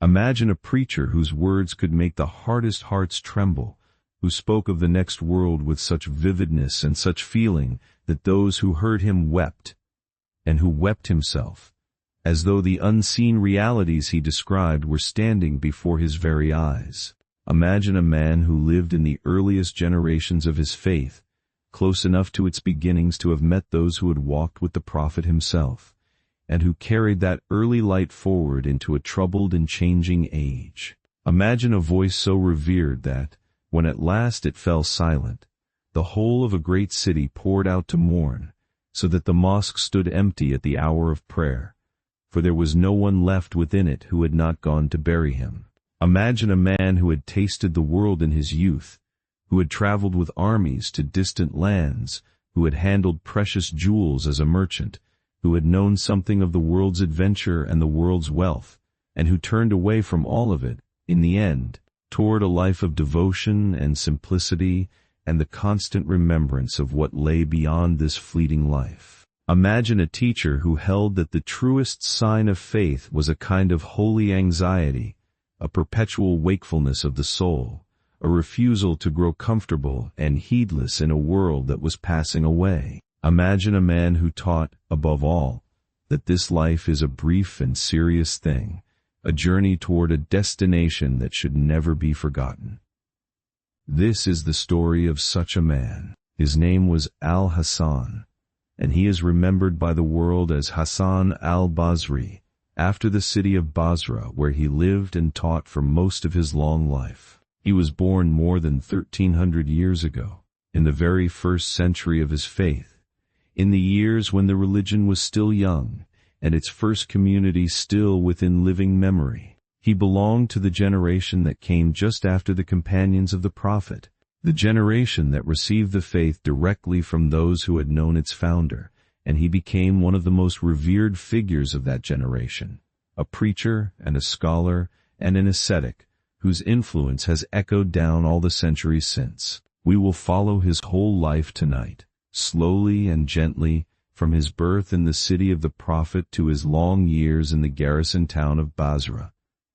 Imagine a preacher whose words could make the hardest hearts tremble, who spoke of the next world with such vividness and such feeling that those who heard him wept, and who wept himself, as though the unseen realities he described were standing before his very eyes. Imagine a man who lived in the earliest generations of his faith, close enough to its beginnings to have met those who had walked with the prophet himself, and who carried that early light forward into a troubled and changing age. Imagine a voice so revered that, when at last it fell silent, the whole of a great city poured out to mourn, so that the mosque stood empty at the hour of prayer, for there was no one left within it who had not gone to bury him. Imagine a man who had tasted the world in his youth, who had traveled with armies to distant lands, who had handled precious jewels as a merchant, who had known something of the world's adventure and the world's wealth, and who turned away from all of it, in the end, toward a life of devotion and simplicity and the constant remembrance of what lay beyond this fleeting life. Imagine a teacher who held that the truest sign of faith was a kind of holy anxiety, a perpetual wakefulness of the soul, a refusal to grow comfortable and heedless in a world that was passing away. Imagine a man who taught, above all, that this life is a brief and serious thing, a journey toward a destination that should never be forgotten. This is the story of such a man. His name was Al-Hasan, and he is remembered by the world as Hasan al Basri, after the city of Basra, where he lived and taught for most of his long life. He was born more than 1,300 years ago, in the very first century of his faith, in the years when the religion was still young, and its first community still within living memory. He belonged to the generation that came just after the companions of the Prophet, the generation that received the faith directly from those who had known its founder, and he became one of the most revered figures of that generation, a preacher and a scholar and an ascetic, whose influence has echoed down all the centuries since. We will follow his whole life tonight, slowly and gently, from his birth in the city of the Prophet to his long years in the garrison town of Basra,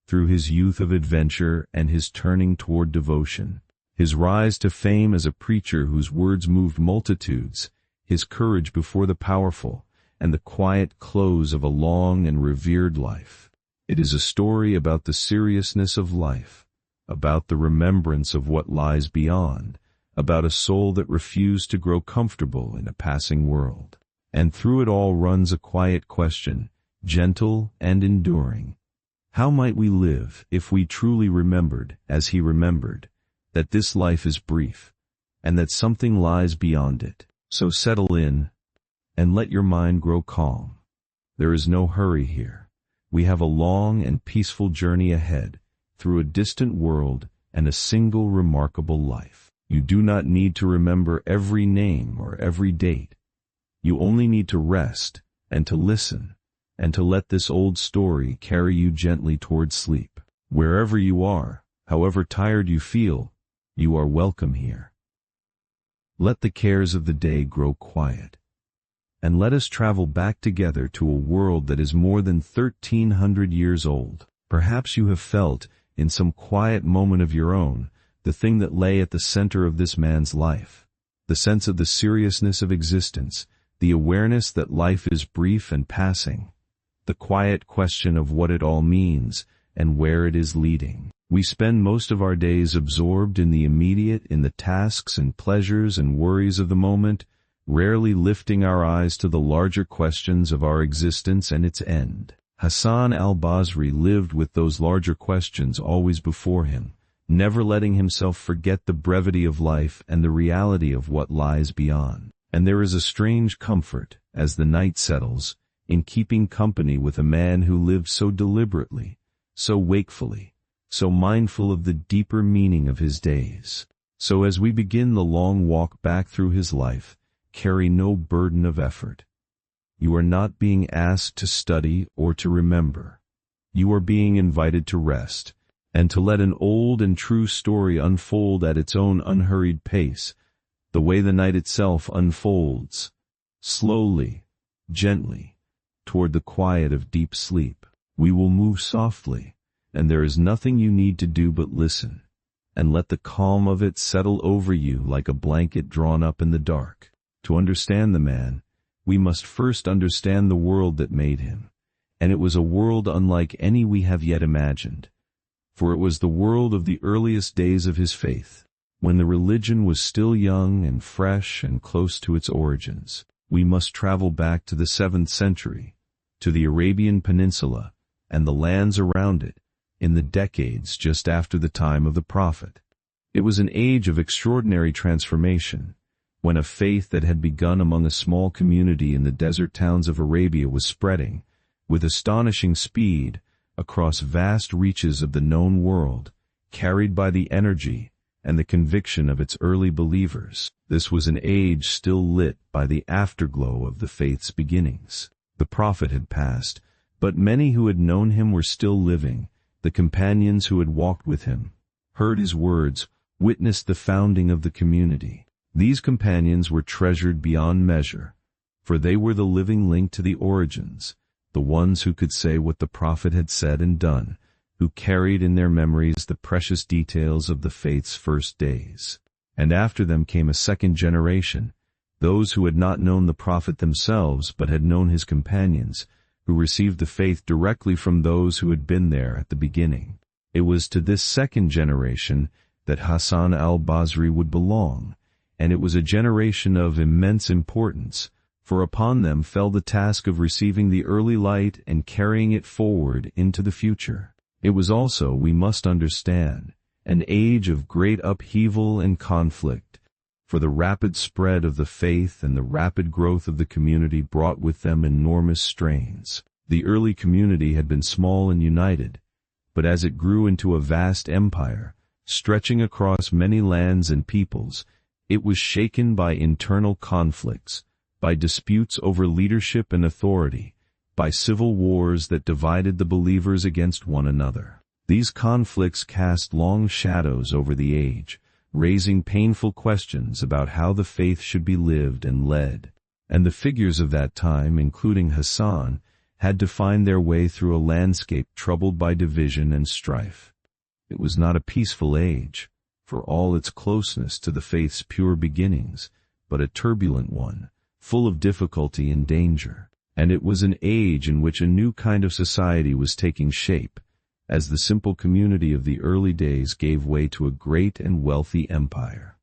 through his youth of adventure and his turning toward devotion, his rise to fame as a preacher whose words moved multitudes, his courage before the powerful, and the quiet close of a long and revered life. It is a story about the seriousness of life, about the remembrance of what lies beyond, about a soul that refused to grow comfortable in a passing world. And through it all runs a quiet question, gentle and enduring. How might we live if we truly remembered, as he remembered, that this life is brief, and that something lies beyond it? So settle in, and let your mind grow calm. There is no hurry here. We have a long and peaceful journey ahead, through a distant world and a single remarkable life. You do not need to remember every name or every date. You only need to rest, and to listen, and to let this old story carry you gently toward sleep. Wherever you are, however tired you feel, you are welcome here. Let the cares of the day grow quiet, and let us travel back together to a world that is more than 1,300 years old. Perhaps you have felt, in some quiet moment of your own, the thing that lay at the center of this man's life, the sense of the seriousness of existence, the awareness that life is brief and passing, the quiet question of what it all means and where it is leading. We spend most of our days absorbed in the immediate, in the tasks and pleasures and worries of the moment, rarely lifting our eyes to the larger questions of our existence and its end. Hasan al Basri lived with those larger questions always before him, never letting himself forget the brevity of life and the reality of what lies beyond. And there is a strange comfort, as the night settles, in keeping company with a man who lived so deliberately, so wakefully, so mindful of the deeper meaning of his days. So as we begin the long walk back through his life, carry no burden of effort. You are not being asked to study or to remember. You are being invited to rest, and to let an old and true story unfold at its own unhurried pace, the way the night itself unfolds, slowly, gently, toward the quiet of deep sleep. We will move softly, and there is nothing you need to do but listen, and let the calm of it settle over you like a blanket drawn up in the dark. To understand the man, we must first understand the world that made him, and it was a world unlike any we have yet imagined, for it was the world of the earliest days of his faith, when the religion was still young and fresh and close to its origins. We must travel back to the 7th century, to the Arabian Peninsula, and the lands around it, in the decades just after the time of the Prophet. It was an age of extraordinary transformation, when a faith that had begun among a small community in the desert towns of Arabia was spreading, with astonishing speed, across vast reaches of the known world, carried by the energy and the conviction of its early believers. This was an age still lit by the afterglow of the faith's beginnings. The Prophet had passed, but many who had known him were still living. The companions who had walked with him, heard his words, witnessed the founding of the community. These companions were treasured beyond measure, for they were the living link to the origins, the ones who could say what the Prophet had said and done, who carried in their memories the precious details of the faith's first days. And after them came a second generation, those who had not known the Prophet themselves but had known his companions, who received the faith directly from those who had been there at the beginning. It was to this second generation that Hasan al Basri would belong, and it was a generation of immense importance, for upon them fell the task of receiving the early light and carrying it forward into the future. It was also, we must understand, an age of great upheaval and conflict, for the rapid spread of the faith and the rapid growth of the community brought with them enormous strains. The early community had been small and united, but as it grew into a vast empire, stretching across many lands and peoples, it was shaken by internal conflicts, by disputes over leadership and authority, by civil wars that divided the believers against one another. These conflicts cast long shadows over the age, raising painful questions about how the faith should be lived and led. And the figures of that time, including Hasan, had to find their way through a landscape troubled by division and strife. It was not a peaceful age, for all its closeness to the faith's pure beginnings, but a turbulent one, full of difficulty and danger. And it was an age in which a new kind of society was taking shape, as the simple community of the early days gave way to a great and wealthy empire.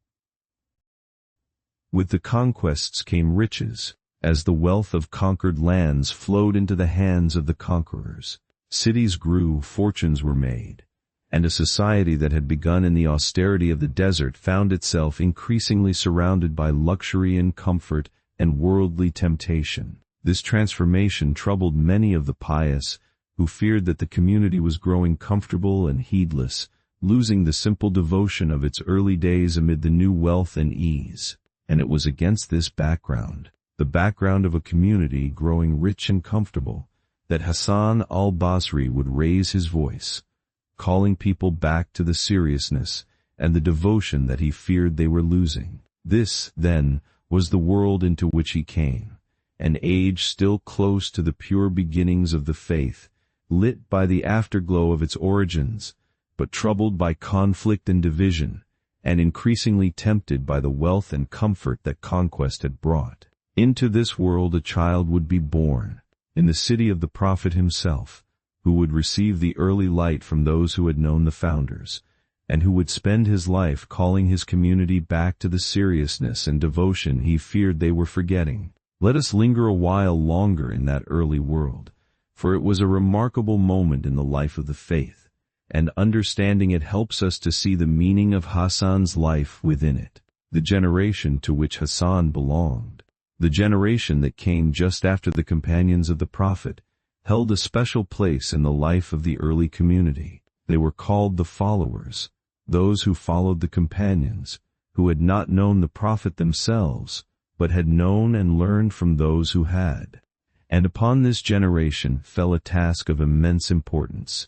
With the conquests came riches, as the wealth of conquered lands flowed into the hands of the conquerors. Cities grew, fortunes were made, and a society that had begun in the austerity of the desert found itself increasingly surrounded by luxury and comfort and worldly temptation. This transformation troubled many of the pious, who feared that the community was growing comfortable and heedless, losing the simple devotion of its early days amid the new wealth and ease. And it was against this background, the background of a community growing rich and comfortable, that Hasan al Basri would raise his voice, calling people back to the seriousness and the devotion that he feared they were losing. This, then, was the world into which he came, an age still close to the pure beginnings of the faith, lit by the afterglow of its origins, but troubled by conflict and division, and increasingly tempted by the wealth and comfort that conquest had brought. Into this world a child would be born, in the city of the Prophet himself, who would receive the early light from those who had known the founders, and who would spend his life calling his community back to the seriousness and devotion he feared they were forgetting. Let us linger a while longer in that early world, for it was a remarkable moment in the life of the faith, and understanding it helps us to see the meaning of Hasan's life within it. The generation to which Hasan belonged, the generation that came just after the companions of the Prophet, held a special place in the life of the early community. They were called the followers, those who followed the companions, who had not known the Prophet themselves, but had known and learned from those who had. And upon this generation fell a task of immense importance,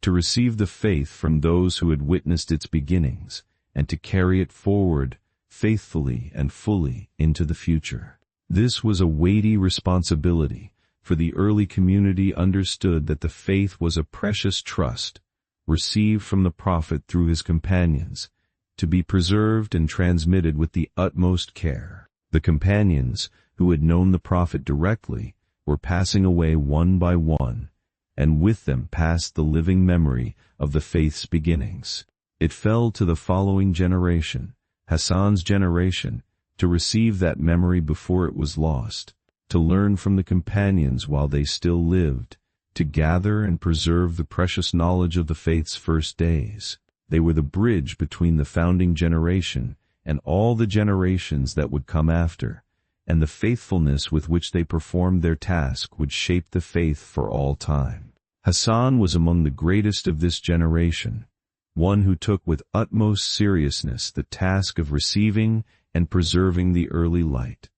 to receive the faith from those who had witnessed its beginnings, and to carry it forward faithfully and fully into the future. This was a weighty responsibility, for the early community understood that the faith was a precious trust, received from the Prophet through his companions, to be preserved and transmitted with the utmost care. The companions, who had known the Prophet directly, were passing away one by one, and with them passed the living memory of the faith's beginnings. It fell to the following generation, Hasan's generation, to receive that memory before it was lost, to learn from the companions while they still lived, to gather and preserve the precious knowledge of the faith's first days. They were the bridge between the founding generation and all the generations that would come after, and the faithfulness with which they performed their task would shape the faith for all time. Hasan was among the greatest of this generation, one who took with utmost seriousness the task of receiving and preserving the early light.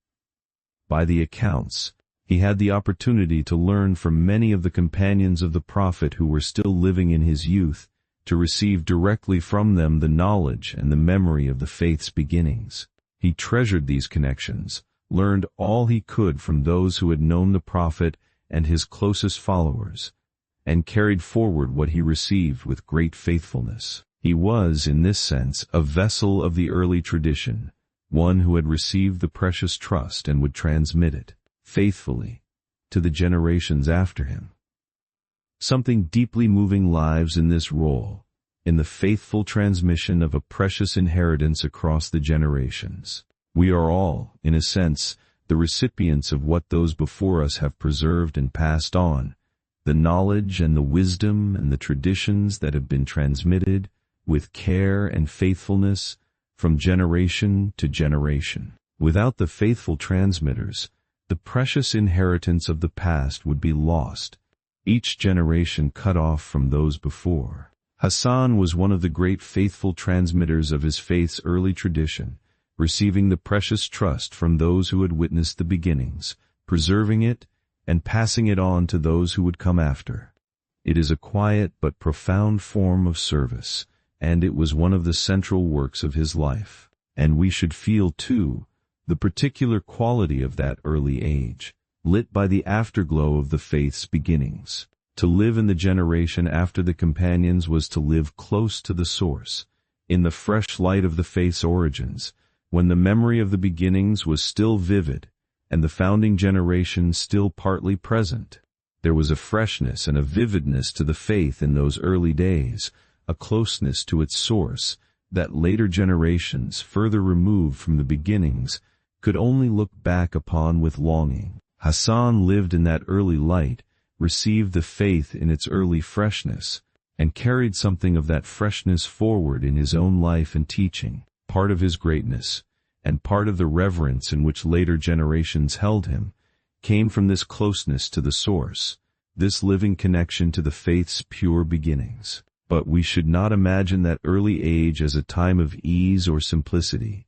By the accounts, he had the opportunity to learn from many of the companions of the Prophet who were still living in his youth, to receive directly from them the knowledge and the memory of the faith's beginnings. He treasured these connections, learned all he could from those who had known the Prophet and his closest followers, and carried forward what he received with great faithfulness. He was, in this sense, a vessel of the early tradition, one who had received the precious trust and would transmit it, faithfully, to the generations after him. Something deeply moving lives in this role, in the faithful transmission of a precious inheritance across the generations. We are all, in a sense, the recipients of what those before us have preserved and passed on, the knowledge and the wisdom and the traditions that have been transmitted, with care and faithfulness, from generation to generation. Without the faithful transmitters, the precious inheritance of the past would be lost, each generation cut off from those before. Hasan was one of the great faithful transmitters of his faith's early tradition, receiving the precious trust from those who had witnessed the beginnings, preserving it, and passing it on to those who would come after. It is a quiet but profound form of service, and it was one of the central works of his life. And we should feel, too, the particular quality of that early age, lit by the afterglow of the faith's beginnings. To live in the generation after the companions was to live close to the source, in the fresh light of the faith's origins, when the memory of the beginnings was still vivid, and the founding generation still partly present. There was a freshness and a vividness to the faith in those early days, a closeness to its source, that later generations, further removed from the beginnings, could only look back upon with longing. Hasan lived in that early light, received the faith in its early freshness, and carried something of that freshness forward in his own life and teaching. Part of his greatness, and part of the reverence in which later generations held him, came from this closeness to the source, this living connection to the faith's pure beginnings. But we should not imagine that early age as a time of ease or simplicity,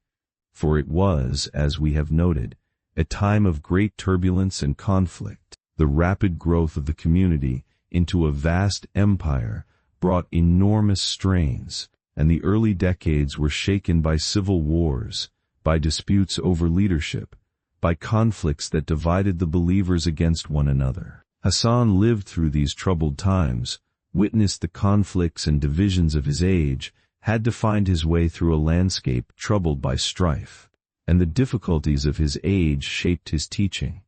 for it was, as we have noted, a time of great turbulence and conflict. The rapid growth of the community into a vast empire brought enormous strains, and the early decades were shaken by civil wars, by disputes over leadership, by conflicts that divided the believers against one another. Hasan lived through these troubled times, witnessed the conflicts and divisions of his age, had to find his way through a landscape troubled by strife, and the difficulties of his age shaped his teaching.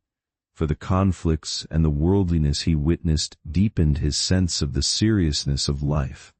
For the conflicts and the worldliness he witnessed deepened his sense of the seriousness of life,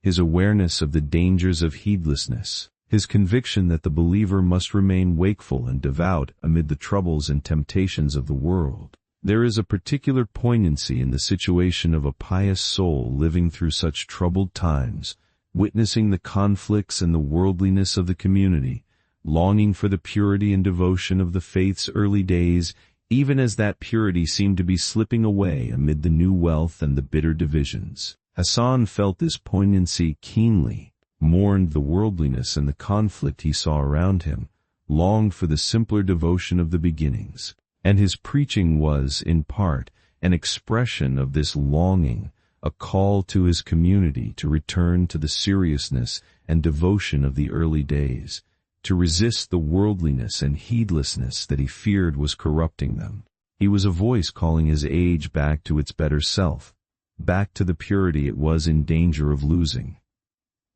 his awareness of the dangers of heedlessness, his conviction that the believer must remain wakeful and devout amid the troubles and temptations of the world. There is a particular poignancy in the situation of a pious soul living through such troubled times, witnessing the conflicts and the worldliness of the community, longing for the purity and devotion of the faith's early days, even as that purity seemed to be slipping away amid the new wealth and the bitter divisions. Hasan felt this poignancy keenly, mourned the worldliness and the conflict he saw around him, longed for the simpler devotion of the beginnings. And his preaching was, in part, an expression of this longing, a call to his community to return to the seriousness and devotion of the early days, to resist the worldliness and heedlessness that he feared was corrupting them. He was a voice calling his age back to its better self, back to the purity it was in danger of losing.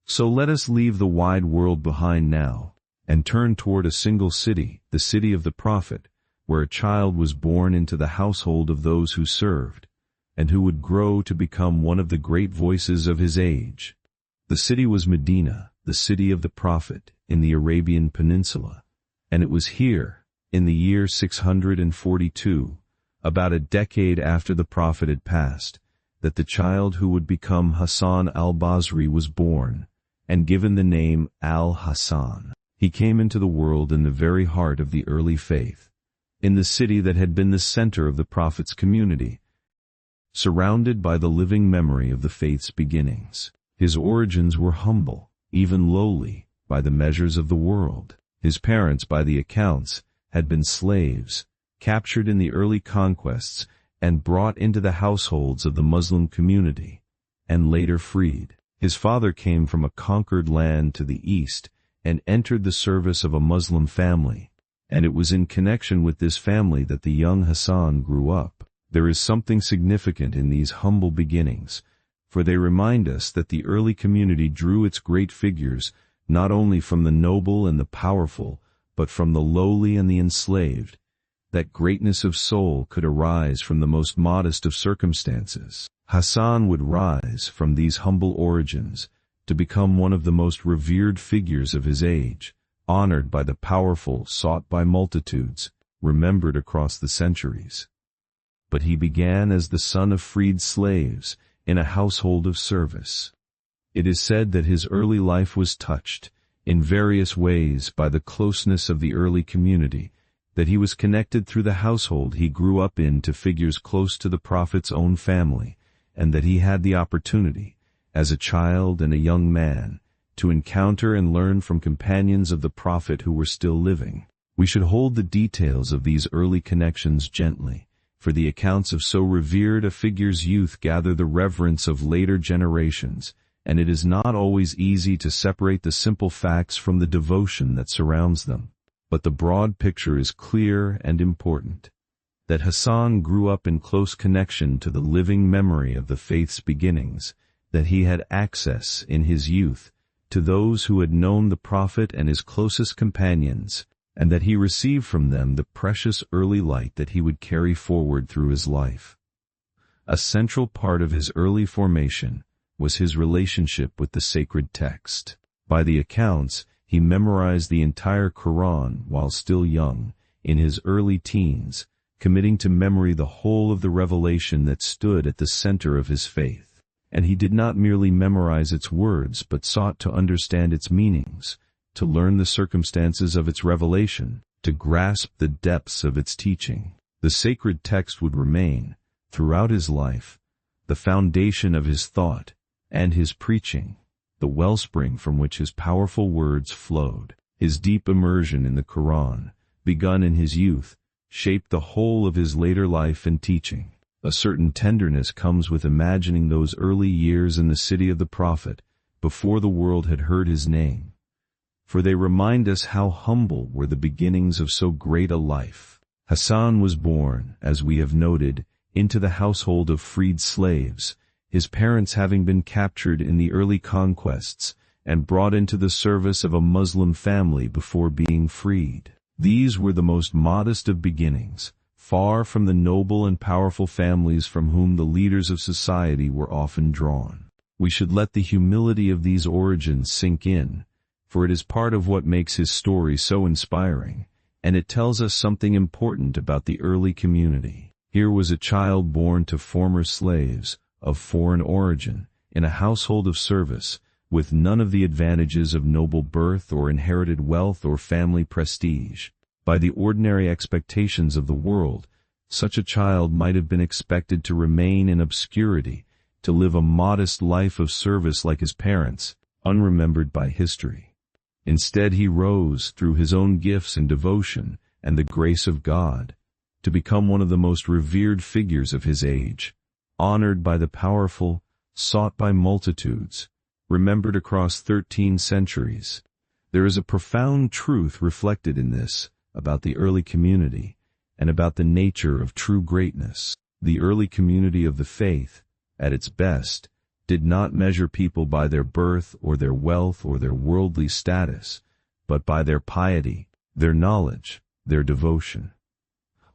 So let us leave the wide world behind now, and turn toward a single city, the city of the prophet, where a child was born into the household of those who served, and who would grow to become one of the great voices of his age. The city was Medina, the city of the prophet, in the Arabian Peninsula, and it was here, in the year 642, about a decade after the prophet had passed, that the child who would become Hasan al Basri was born, and given the name Al-Hasan. He came into the world in the very heart of the early faith, in the city that had been the center of the prophet's community, surrounded by the living memory of the faith's beginnings. His origins were humble, even lowly, by the measures of the world. His parents, by the accounts, had been slaves, captured in the early conquests and brought into the households of the Muslim community, and later freed. His father came from a conquered land to the east and entered the service of a Muslim family, and it was in connection with this family that the young Hasan grew up. There is something significant in these humble beginnings, for they remind us that the early community drew its great figures not only from the noble and the powerful, but from the lowly and the enslaved, that greatness of soul could arise from the most modest of circumstances. Hasan would rise from these humble origins to become one of the most revered figures of his age, honored by the powerful, sought by multitudes, remembered across the centuries. But he began as the son of freed slaves in a household of service. It is said that his early life was touched, in various ways, by the closeness of the early community, that he was connected through the household he grew up in to figures close to the prophet's own family, and that he had the opportunity, as a child and a young man, to encounter and learn from companions of the prophet who were still living. We should hold the details of these early connections gently, for the accounts of so revered a figure's youth gather the reverence of later generations, and it is not always easy to separate the simple facts from the devotion that surrounds them. But the broad picture is clear and important, that Hasan grew up in close connection to the living memory of the faith's beginnings, that he had access in his youth to those who had known the prophet and his closest companions, and that he received from them the precious early light that he would carry forward through his life. A central part of his early formation was his relationship with the sacred text. By the accounts, he memorized the entire Quran while still young, in his early teens, committing to memory the whole of the revelation that stood at the center of his faith. And he did not merely memorize its words, but sought to understand its meanings, to learn the circumstances of its revelation, to grasp the depths of its teaching. The sacred text would remain, throughout his life, the foundation of his thought and his preaching, the wellspring from which his powerful words flowed. His deep immersion in the Quran, begun in his youth, shaped the whole of his later life and teaching. A certain tenderness comes with imagining those early years in the city of the prophet, before the world had heard his name, for they remind us how humble were the beginnings of so great a life. Hasan was born, as we have noted, into the household of freed slaves, his parents having been captured in the early conquests and brought into the service of a Muslim family before being freed. These were the most modest of beginnings, far from the noble and powerful families from whom the leaders of society were often drawn. We should let the humility of these origins sink in, for it is part of what makes his story so inspiring, and it tells us something important about the early community. Here was a child born to former slaves, of foreign origin, in a household of service, with none of the advantages of noble birth or inherited wealth or family prestige. By the ordinary expectations of the world, such a child might have been expected to remain in obscurity, to live a modest life of service like his parents, unremembered by history. Instead, he rose through his own gifts and devotion and the grace of God, to become one of the most revered figures of his age, honored by the powerful, sought by multitudes, remembered across 13 centuries. There is a profound truth reflected in this about the early community and about the nature of true greatness. The early community of the faith at its best, did not measure people by their birth or their wealth or their worldly status, but by their piety, their knowledge, their devotion.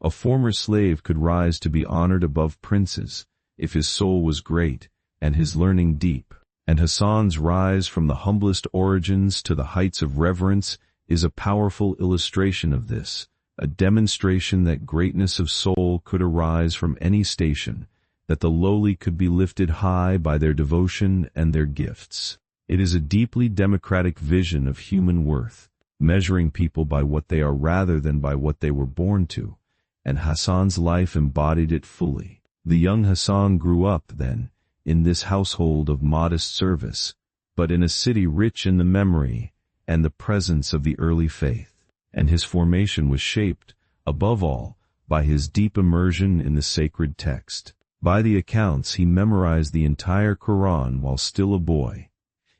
A former slave could rise to be honored above princes, if his soul was great, and his learning deep. And Hasan's rise from the humblest origins to the heights of reverence is a powerful illustration of this, a demonstration that greatness of soul could arise from any station, that the lowly could be lifted high by their devotion and their gifts. It is a deeply democratic vision of human worth, measuring people by what they are rather than by what they were born to, and Hasan's life embodied it fully. The young Hasan grew up, then, in this household of modest service, but in a city rich in the memory and the presence of the early faith, and his formation was shaped, above all, by his deep immersion in the sacred text. By the accounts, he memorized the entire Quran while still a boy,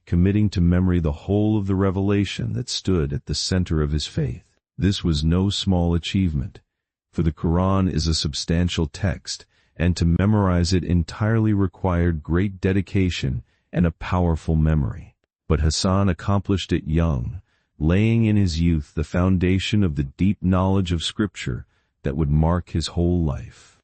committing to memory the whole of the revelation that stood at the center of his faith. This was no small achievement, for the Quran is a substantial text, and to memorize it entirely required great dedication and a powerful memory. But Hasan accomplished it young, laying in his youth the foundation of the deep knowledge of Scripture that would mark his whole life.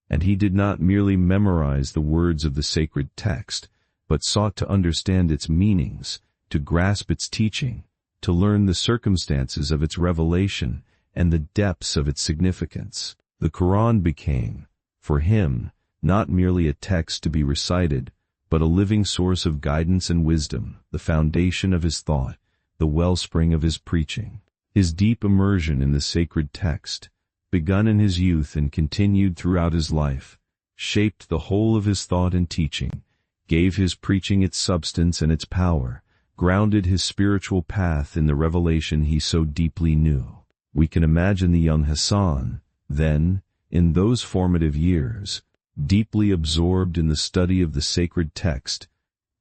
And he did not merely memorize the words of the sacred text, but sought to understand its meanings, to grasp its teaching, to learn the circumstances of its revelation and the depths of its significance. The Quran became, for him, not merely a text to be recited, but a living source of guidance and wisdom, the foundation of his thought, the wellspring of his preaching. His deep immersion in the sacred text, begun in his youth and continued throughout his life, shaped the whole of his thought and teaching, gave his preaching its substance and its power, grounded his spiritual path in the revelation he so deeply knew. We can imagine the young Hasan, then, in those formative years, deeply absorbed in the study of the sacred text,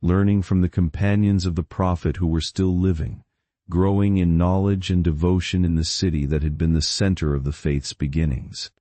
learning from the companions of the Prophet who were still living, growing in knowledge and devotion in the city that had been the center of the faith's beginnings.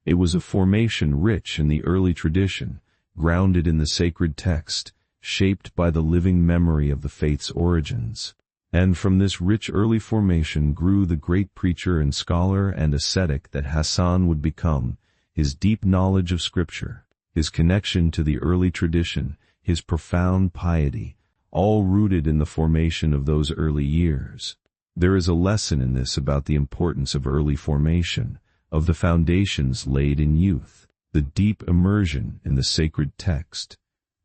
It was a formation rich in the early tradition, grounded in the sacred text, shaped by the living memory of the faith's origins. And from this rich early formation grew the great preacher and scholar and ascetic that Hasan would become, his deep knowledge of Scripture, his connection to the early tradition, his profound piety, all rooted in the formation of those early years. There is a lesson in this about the importance of early formation, of the foundations laid in youth, the deep immersion in the sacred text,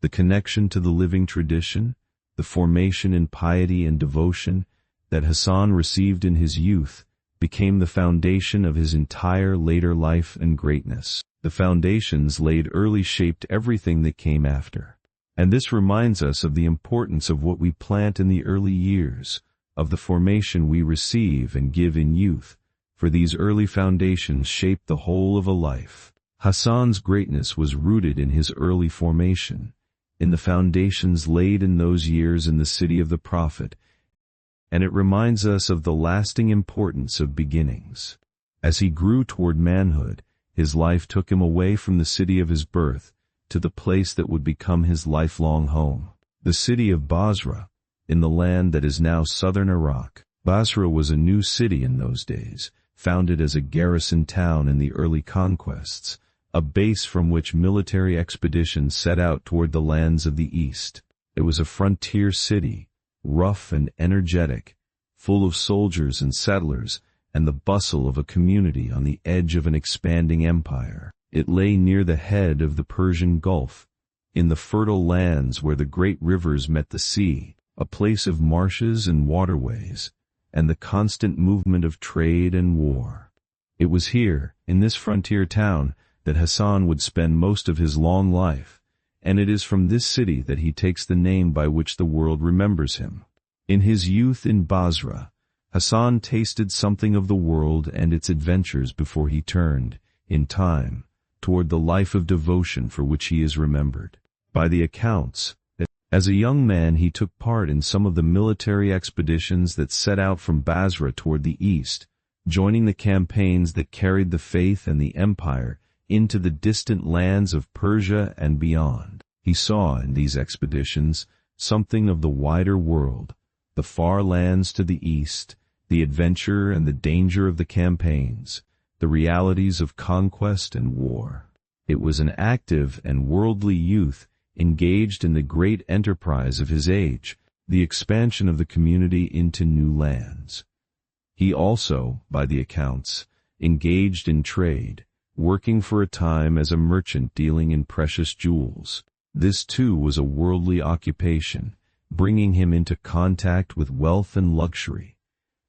the connection to the living tradition, the formation in piety and devotion that Hasan received in his youth became the foundation of his entire later life and greatness. The foundations laid early shaped everything that came after. And this reminds us of the importance of what we plant in the early years, of the formation we receive and give in youth, for these early foundations shape the whole of a life. Hasan's greatness was rooted in his early formation, in the foundations laid in those years in the city of the Prophet, and it reminds us of the lasting importance of beginnings. As he grew toward manhood, his life took him away from the city of his birth, to the place that would become his lifelong home, the city of Basra, in the land that is now southern Iraq. Basra was a new city in those days, founded as a garrison town in the early conquests, a base from which military expeditions set out toward the lands of the East. It was a frontier city, rough and energetic, full of soldiers and settlers, and the bustle of a community on the edge of an expanding empire. It lay near the head of the Persian Gulf, in the fertile lands where the great rivers met the sea, a place of marshes and waterways, and the constant movement of trade and war. It was here, in this frontier town, that Hasan would spend most of his long life, and it is from this city that he takes the name by which the world remembers him. In his youth in Basra, Hasan tasted something of the world and its adventures before he turned, in time, toward the life of devotion for which he is remembered. By the accounts, as a young man he took part in some of the military expeditions that set out from Basra toward the east, joining the campaigns that carried the faith and the empire into the distant lands of Persia and beyond. He saw in these expeditions something of the wider world, the far lands to the east, the adventure and the danger of the campaigns, the realities of conquest and war. It was an active and worldly youth engaged in the great enterprise of his age, the expansion of the community into new lands. He also, by the accounts, engaged in trade, working for a time as a merchant dealing in precious jewels. This too was a worldly occupation, bringing him into contact with wealth and luxury,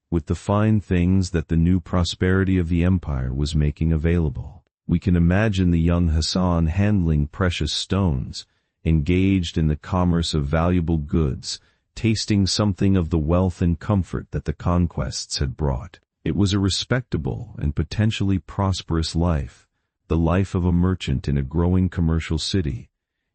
with the fine things that the new prosperity of the empire was making available. We can imagine the young Hasan handling precious stones, engaged in the commerce of valuable goods, tasting something of the wealth and comfort that the conquests had brought. It was a respectable and potentially prosperous life, the life of a merchant in a growing commercial city,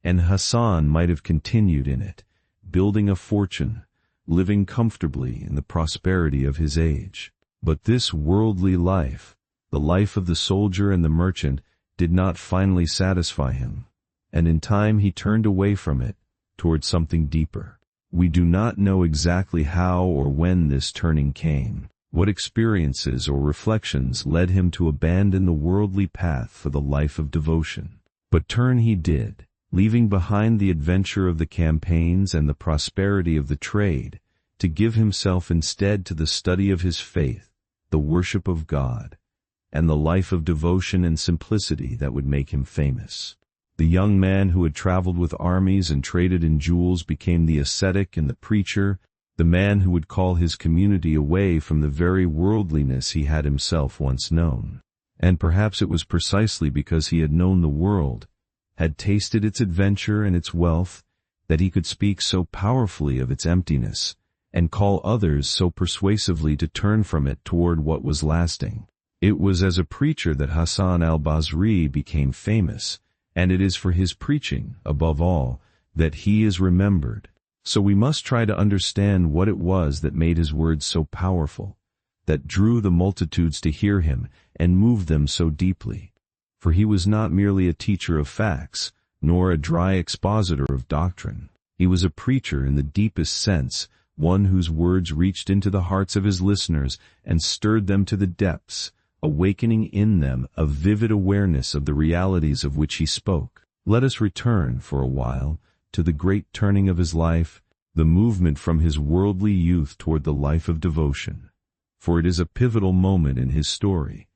and Hasan might have continued in it, building a fortune, living comfortably in the prosperity of his age. But this worldly life, the life of the soldier and the merchant, did not finally satisfy him, and in time he turned away from it toward something deeper. We do not know exactly how or when this turning came, what experiences or reflections led him to abandon the worldly path for the life of devotion. But turn he did, leaving behind the adventure of the campaigns and the prosperity of the trade, to give himself instead to the study of his faith, the worship of God, and the life of devotion and simplicity that would make him famous. The young man who had traveled with armies and traded in jewels became the ascetic and the preacher, the man who would call his community away from the very worldliness he had himself once known. And perhaps it was precisely because he had known the world, had tasted its adventure and its wealth, that he could speak so powerfully of its emptiness, and call others so persuasively to turn from it toward what was lasting. It was as a preacher that Hasan al Basri became famous, and it is for his preaching, above all, that he is remembered. So we must try to understand what it was that made his words so powerful, that drew the multitudes to hear him and moved them so deeply. For he was not merely a teacher of facts, nor a dry expositor of doctrine. He was a preacher in the deepest sense, one whose words reached into the hearts of his listeners and stirred them to the depths, awakening in them a vivid awareness of the realities of which he spoke. Let us return, for a while, to the great turning of his life, the movement from his worldly youth toward the life of devotion. For it is a pivotal moment in his story,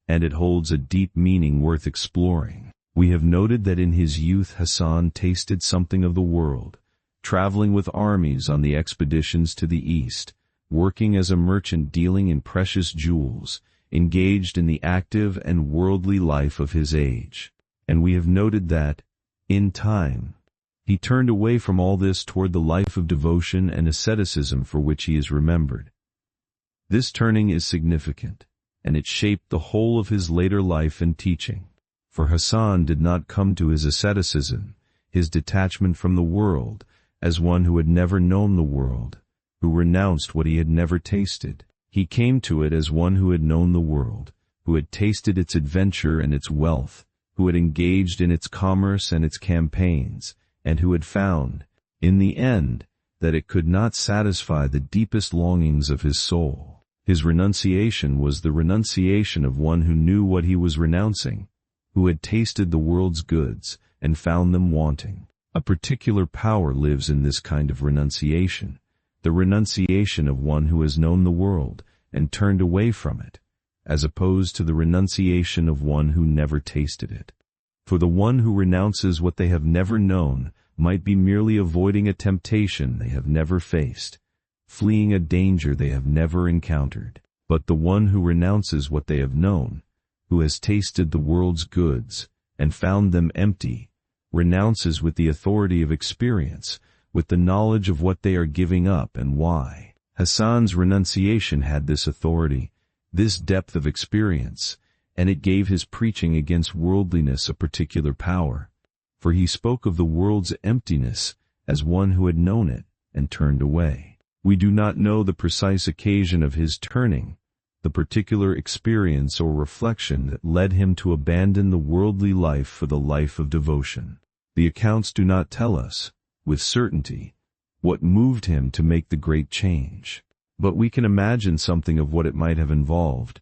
and it holds a deep meaning worth exploring. We have noted that in his youth Hasan tasted something of the world, traveling with armies on the expeditions to the east, working as a merchant dealing in precious jewels, engaged in the active and worldly life of his age. And we have noted that, in time, he turned away from all this toward the life of devotion and asceticism for which he is remembered. This turning is significant, and it shaped the whole of his later life and teaching. For Hasan did not come to his asceticism, his detachment from the world, as one who had never known the world, who renounced what he had never tasted. He came to it as one who had known the world, who had tasted its adventure and its wealth, who had engaged in its commerce and its campaigns, and who had found, in the end, that it could not satisfy the deepest longings of his soul. His renunciation was the renunciation of one who knew what he was renouncing, who had tasted the world's goods and found them wanting. A particular power lives in this kind of renunciation, the renunciation of one who has known the world and turned away from it, as opposed to the renunciation of one who never tasted it. For the one who renounces what they have never known might be merely avoiding a temptation they have never faced, fleeing a danger they have never encountered. But the one who renounces what they have known, who has tasted the world's goods and found them empty, renounces with the authority of experience, with the knowledge of what they are giving up and why. Hasan's renunciation had this authority, this depth of experience, and it gave his preaching against worldliness a particular power, for he spoke of the world's emptiness as one who had known it and turned away. We do not know the precise occasion of his turning, the particular experience or reflection that led him to abandon the worldly life for the life of devotion. The accounts do not tell us, with certainty, what moved him to make the great change. But we can imagine something of what it might have involved: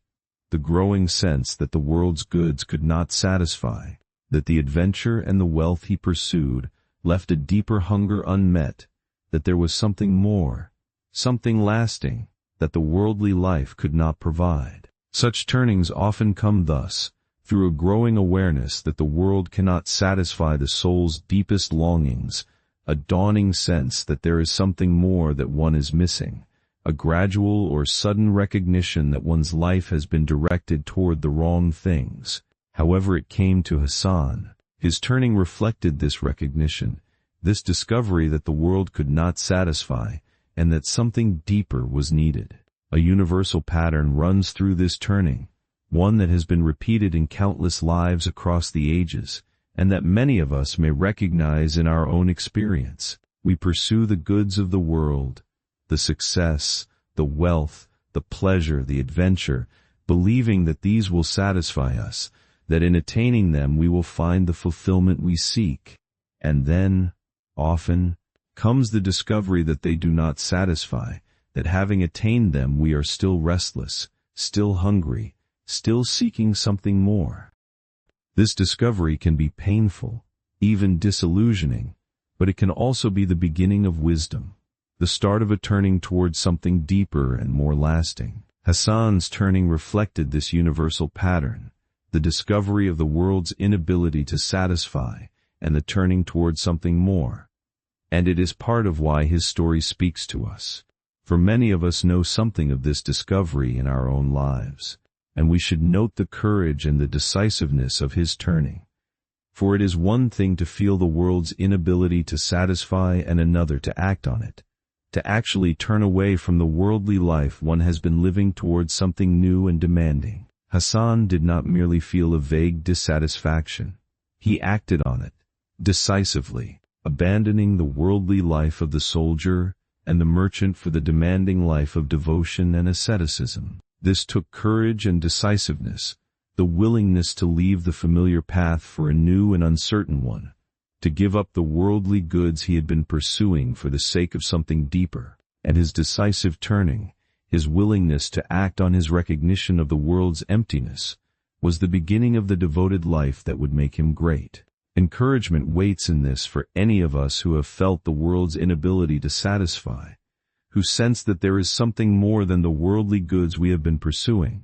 the growing sense that the world's goods could not satisfy, that the adventure and the wealth he pursued left a deeper hunger unmet, that there was something more, something lasting, that the worldly life could not provide. Such turnings often come thus, through a growing awareness that the world cannot satisfy the soul's deepest longings, a dawning sense that there is something more that one is missing, a gradual or sudden recognition that one's life has been directed toward the wrong things. However it came to Hasan, his turning reflected this recognition, this discovery that the world could not satisfy, and that something deeper was needed. A universal pattern runs through this turning, one that has been repeated in countless lives across the ages, and that many of us may recognize in our own experience. We pursue the goods of the world, the success, the wealth, the pleasure, the adventure, believing that these will satisfy us, that in attaining them we will find the fulfillment we seek. And then, often, comes the discovery that they do not satisfy, that having attained them we are still restless, still hungry, still seeking something more. This discovery can be painful, even disillusioning, but it can also be the beginning of wisdom, the start of a turning towards something deeper and more lasting. Hasan's turning reflected this universal pattern, the discovery of the world's inability to satisfy, and the turning towards something more. And it is part of why his story speaks to us. For many of us know something of this discovery in our own lives, and we should note the courage and the decisiveness of his turning. For it is one thing to feel the world's inability to satisfy and another to act on it, to actually turn away from the worldly life one has been living towards something new and demanding. Hasan did not merely feel a vague dissatisfaction. He acted on it, decisively, abandoning the worldly life of the soldier and the merchant for the demanding life of devotion and asceticism. This took courage and decisiveness, the willingness to leave the familiar path for a new and uncertain one, to give up the worldly goods he had been pursuing for the sake of something deeper. And his decisive turning, his willingness to act on his recognition of the world's emptiness, was the beginning of the devoted life that would make him great. Encouragement waits in this for any of us who have felt the world's inability to satisfy, who sense that there is something more than the worldly goods we have been pursuing,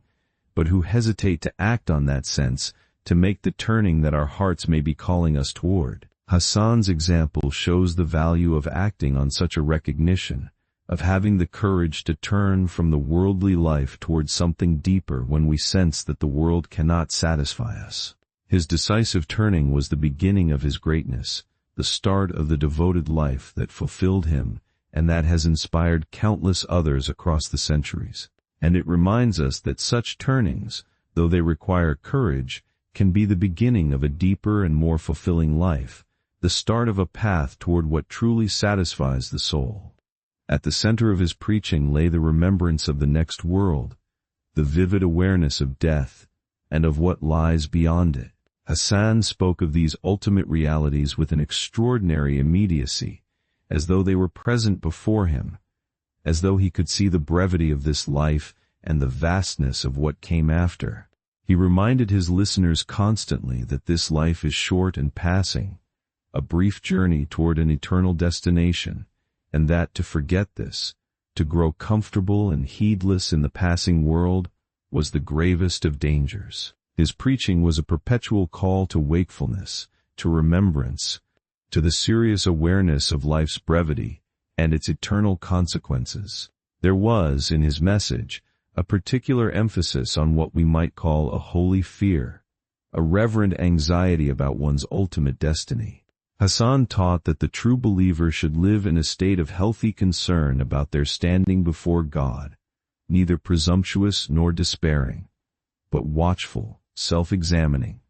but who hesitate to act on that sense, to make the turning that our hearts may be calling us toward. Hasan's example shows the value of acting on such a recognition, of having the courage to turn from the worldly life towards something deeper when we sense that the world cannot satisfy us. His decisive turning was the beginning of his greatness, the start of the devoted life that fulfilled him and that has inspired countless others across the centuries. And it reminds us that such turnings, though they require courage, can be the beginning of a deeper and more fulfilling life, the start of a path toward what truly satisfies the soul. At the center of his preaching lay the remembrance of the next world, the vivid awareness of death, and of what lies beyond it. Hasan spoke of these ultimate realities with an extraordinary immediacy, as though they were present before him, as though he could see the brevity of this life and the vastness of what came after. He reminded his listeners constantly that this life is short and passing, a brief journey toward an eternal destination, and that to forget this, to grow comfortable and heedless in the passing world, was the gravest of dangers. His preaching was a perpetual call to wakefulness, to remembrance, to the serious awareness of life's brevity and its eternal consequences. There was, in his message, a particular emphasis on what we might call a holy fear, a reverent anxiety about one's ultimate destiny. Hasan taught that the true believer should live in a state of healthy concern about their standing before God, neither presumptuous nor despairing, but watchful, self-examining,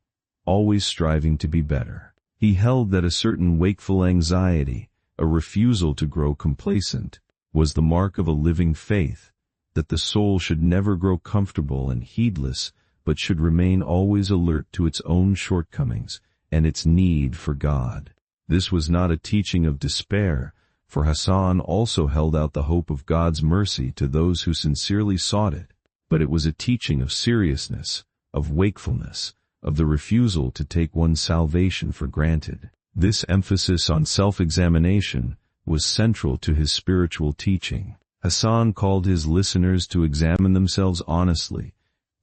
always striving to be better. He held that a certain wakeful anxiety, a refusal to grow complacent, was the mark of a living faith, that the soul should never grow comfortable and heedless, but should remain always alert to its own shortcomings and its need for God. This was not a teaching of despair, for Hasan also held out the hope of God's mercy to those who sincerely sought it, but it was a teaching of seriousness, of wakefulness, of the refusal to take one's salvation for granted. This emphasis on self-examination was central to his spiritual teaching. Hasan called his listeners to examine themselves honestly,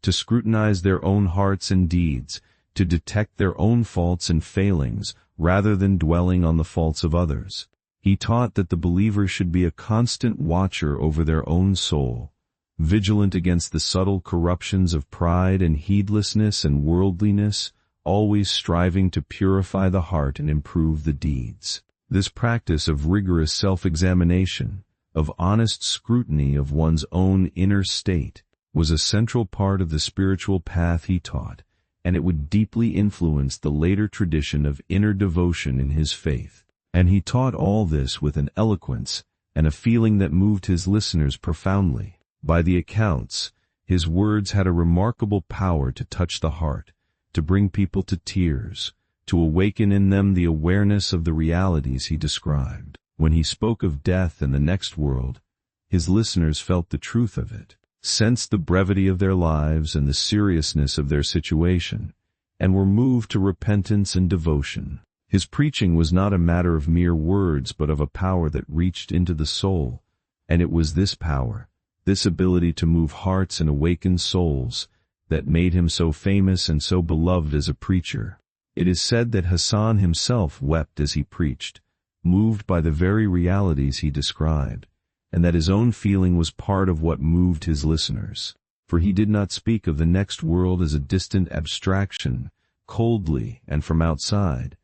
to scrutinize their own hearts and deeds, to detect their own faults and failings rather than dwelling on the faults of others. He taught that the believer should be a constant watcher over their own soul, vigilant against the subtle corruptions of pride and heedlessness and worldliness, always striving to purify the heart and improve the deeds. This practice of rigorous self-examination, of honest scrutiny of one's own inner state, was a central part of the spiritual path he taught, and it would deeply influence the later tradition of inner devotion in his faith. And he taught all this with an eloquence and a feeling that moved his listeners profoundly. By the accounts, his words had a remarkable power to touch the heart, to bring people to tears, to awaken in them the awareness of the realities he described. When he spoke of death and the next world, his listeners felt the truth of it, sensed the brevity of their lives and the seriousness of their situation, and were moved to repentance and devotion. His preaching was not a matter of mere words but of a power that reached into the soul, and it was this power, this ability to move hearts and awaken souls, that made him so famous and so beloved as a preacher. It is said that Hasan himself wept as he preached, moved by the very realities he described, and that his own feeling was part of what moved his listeners. For he did not speak of the next world as a distant abstraction, coldly and from outside,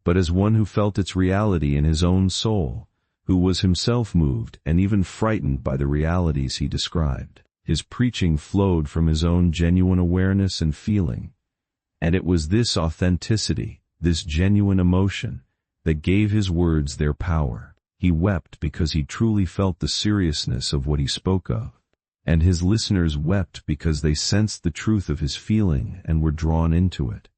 but as one who felt its reality in his own soul, who was himself moved and even frightened by the realities he described. His preaching flowed from his own genuine awareness and feeling, and it was this authenticity, this genuine emotion, that gave his words their power. He wept because he truly felt the seriousness of what he spoke of, and his listeners wept because they sensed the truth of his feeling and were drawn into it.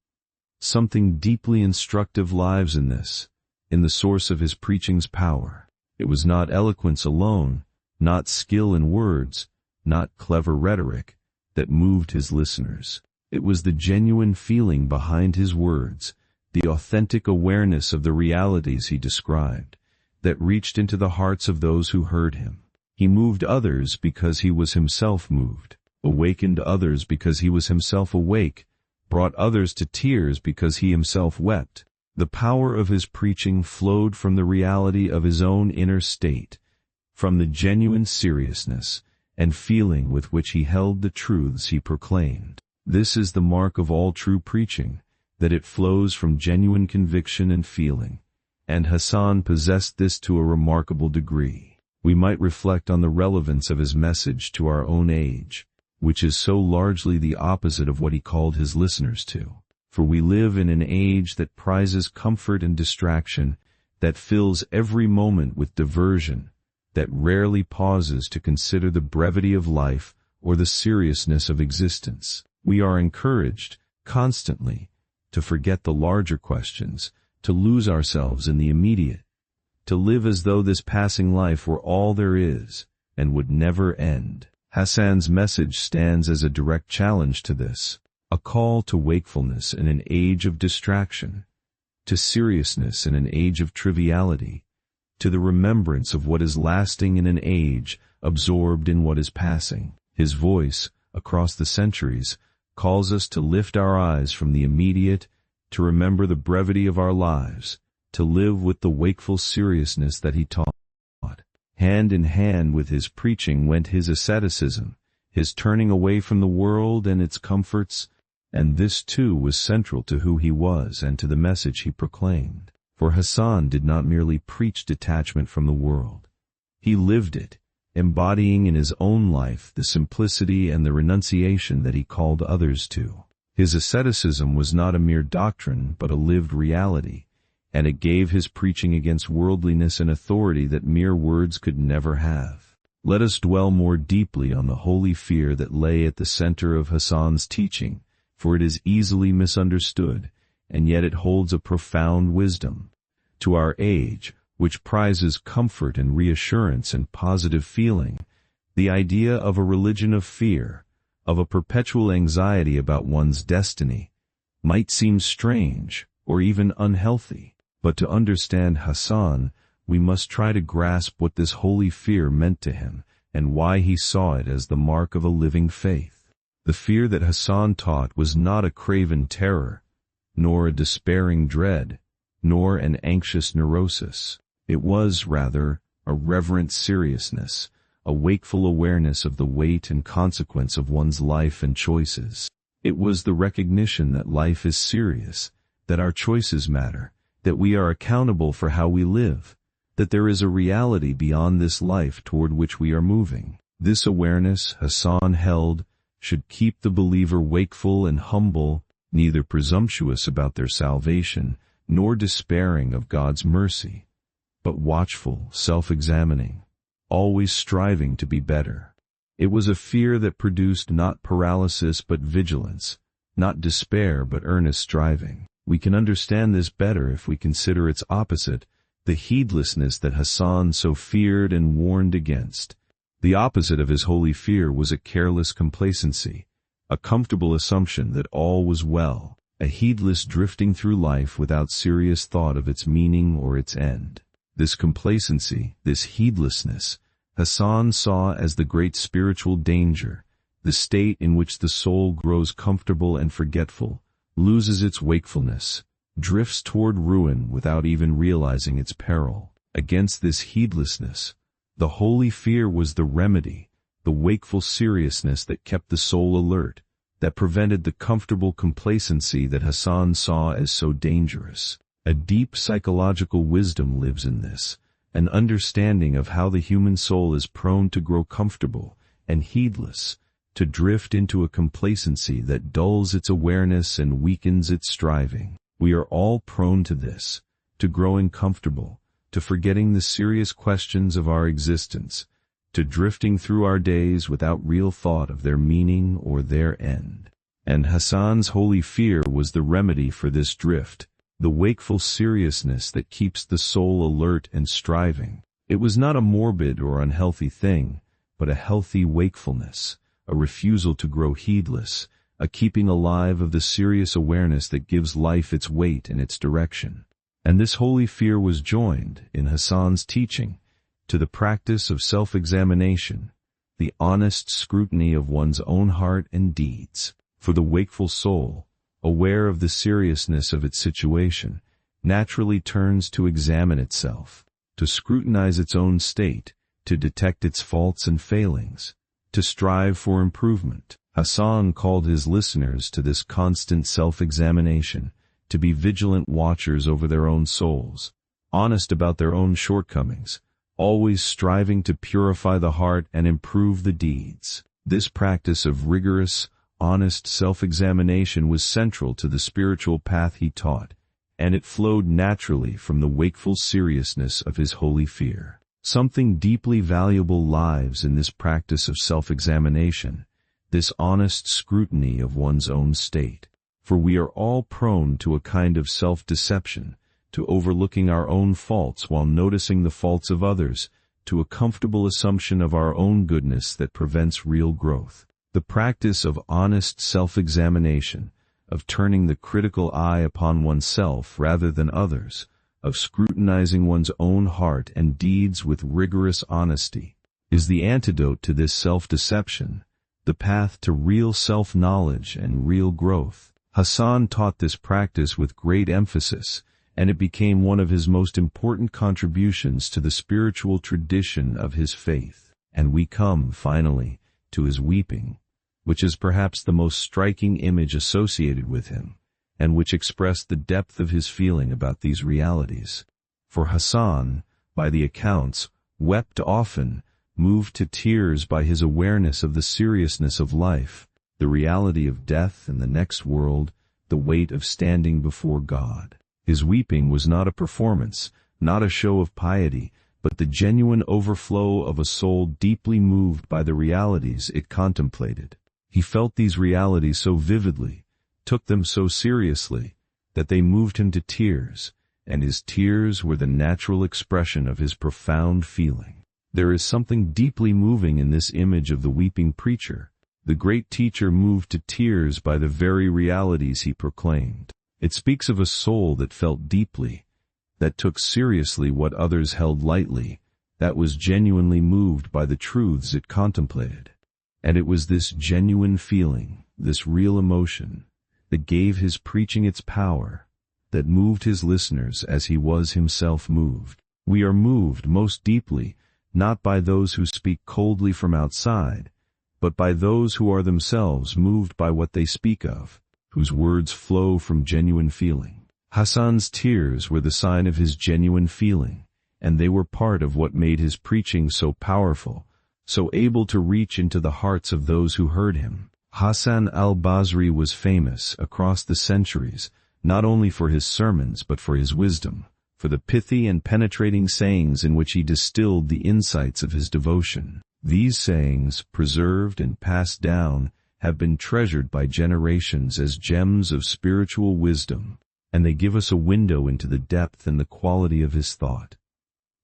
Something deeply instructive lies in this, in the source of his preaching's power. It was not eloquence alone, not skill in words, not clever rhetoric, that moved his listeners. It was the genuine feeling behind his words, the authentic awareness of the realities he described, that reached into the hearts of those who heard him. He moved others because he was himself moved, awakened others because he was himself awake, brought others to tears because he himself wept. The power of his preaching flowed from the reality of his own inner state, from the genuine seriousness and feeling with which he held the truths he proclaimed. This is the mark of all true preaching, that it flows from genuine conviction and feeling, and Hasan possessed this to a remarkable degree. We might reflect on the relevance of his message to our own age, which is so largely the opposite of what he called his listeners to. For we live in an age that prizes comfort and distraction, that fills every moment with diversion, that rarely pauses to consider the brevity of life or the seriousness of existence. We are encouraged, constantly, to forget the larger questions, to lose ourselves in the immediate, to live as though this passing life were all there is, and would never end. Hasan's message stands as a direct challenge to this, a call to wakefulness in an age of distraction, to seriousness in an age of triviality, to the remembrance of what is lasting in an age absorbed in what is passing. His voice, across the centuries, calls us to lift our eyes from the immediate, to remember the brevity of our lives, to live with the wakeful seriousness that he taught. Hand in hand with his preaching went his asceticism, his turning away from the world and its comforts, and this too was central to who he was and to the message he proclaimed. For Hasan did not merely preach detachment from the world. He lived it, embodying in his own life the simplicity and the renunciation that he called others to. His asceticism was not a mere doctrine but a lived reality, and it gave his preaching against worldliness an authority that mere words could never have. Let us dwell more deeply on the holy fear that lay at the center of Hasan's teaching, for it is easily misunderstood, and yet it holds a profound wisdom. To our age, which prizes comfort and reassurance and positive feeling, the idea of a religion of fear, of a perpetual anxiety about one's destiny, might seem strange or even unhealthy. But to understand Hasan, we must try to grasp what this holy fear meant to him and why he saw it as the mark of a living faith. The fear that Hasan taught was not a craven terror, nor a despairing dread, nor an anxious neurosis. It was, rather, a reverent seriousness, a wakeful awareness of the weight and consequence of one's life and choices. It was the recognition that life is serious, that our choices matter, that we are accountable for how we live, that there is a reality beyond this life toward which we are moving. This awareness, Hasan held, should keep the believer wakeful and humble, neither presumptuous about their salvation, nor despairing of God's mercy, but watchful, self-examining, always striving to be better. It was a fear that produced not paralysis but vigilance, not despair but earnest striving. We can understand this better if we consider its opposite, the heedlessness that Hasan so feared and warned against. The opposite of his holy fear was a careless complacency, a comfortable assumption that all was well, a heedless drifting through life without serious thought of its meaning or its end. This complacency, this heedlessness, Hasan saw as the great spiritual danger, the state in which the soul grows comfortable and forgetful, loses its wakefulness, drifts toward ruin without even realizing its peril. Against this heedlessness, the holy fear was the remedy, the wakeful seriousness that kept the soul alert, that prevented the comfortable complacency that Hasan saw as so dangerous. A deep psychological wisdom lives in this, an understanding of how the human soul is prone to grow comfortable and heedless, to drift into a complacency that dulls its awareness and weakens its striving. We are all prone to this, to growing comfortable, to forgetting the serious questions of our existence, to drifting through our days without real thought of their meaning or their end. And Hasan's holy fear was the remedy for this drift, the wakeful seriousness that keeps the soul alert and striving. It was not a morbid or unhealthy thing, but a healthy wakefulness, a refusal to grow heedless, a keeping alive of the serious awareness that gives life its weight and its direction. And this holy fear was joined, in Hasan's teaching, to the practice of self-examination, the honest scrutiny of one's own heart and deeds. For the wakeful soul, aware of the seriousness of its situation, naturally turns to examine itself, to scrutinize its own state, to detect its faults and failings, to strive for improvement. Hasan called his listeners to this constant self-examination, to be vigilant watchers over their own souls, honest about their own shortcomings, always striving to purify the heart and improve the deeds. This practice of rigorous, honest self-examination was central to the spiritual path he taught, and it flowed naturally from the wakeful seriousness of his holy fear. Something deeply valuable lies in this practice of self-examination, this honest scrutiny of one's own state. For we are all prone to a kind of self-deception, to overlooking our own faults while noticing the faults of others, to a comfortable assumption of our own goodness that prevents real growth. The practice of honest self-examination, of turning the critical eye upon oneself rather than others, of scrutinizing one's own heart and deeds with rigorous honesty, is the antidote to this self-deception, the path to real self-knowledge and real growth. Hasan taught this practice with great emphasis, and it became one of his most important contributions to the spiritual tradition of his faith. And we come, finally, to his weeping, which is perhaps the most striking image associated with him, and which expressed the depth of his feeling about these realities. For Hasan, by the accounts, wept often, moved to tears by his awareness of the seriousness of life, the reality of death and the next world, the weight of standing before God. His weeping was not a performance, not a show of piety, but the genuine overflow of a soul deeply moved by the realities it contemplated. He felt these realities so vividly, took them so seriously, that they moved him to tears, and his tears were the natural expression of his profound feeling. There is something deeply moving in this image of the weeping preacher. The great teacher moved to tears by the very realities he proclaimed. It speaks of a soul that felt deeply, that took seriously what others held lightly, that was genuinely moved by the truths it contemplated. And it was this genuine feeling, this real emotion, that gave his preaching its power, that moved his listeners as he was himself moved. We are moved most deeply, not by those who speak coldly from outside, but by those who are themselves moved by what they speak of, whose words flow from genuine feeling. Hasan's tears were the sign of his genuine feeling, and they were part of what made his preaching so powerful, so able to reach into the hearts of those who heard him. Hasan al Basri was famous across the centuries, not only for his sermons but for his wisdom, for the pithy and penetrating sayings in which he distilled the insights of his devotion. These sayings, preserved and passed down, have been treasured by generations as gems of spiritual wisdom, and they give us a window into the depth and the quality of his thought.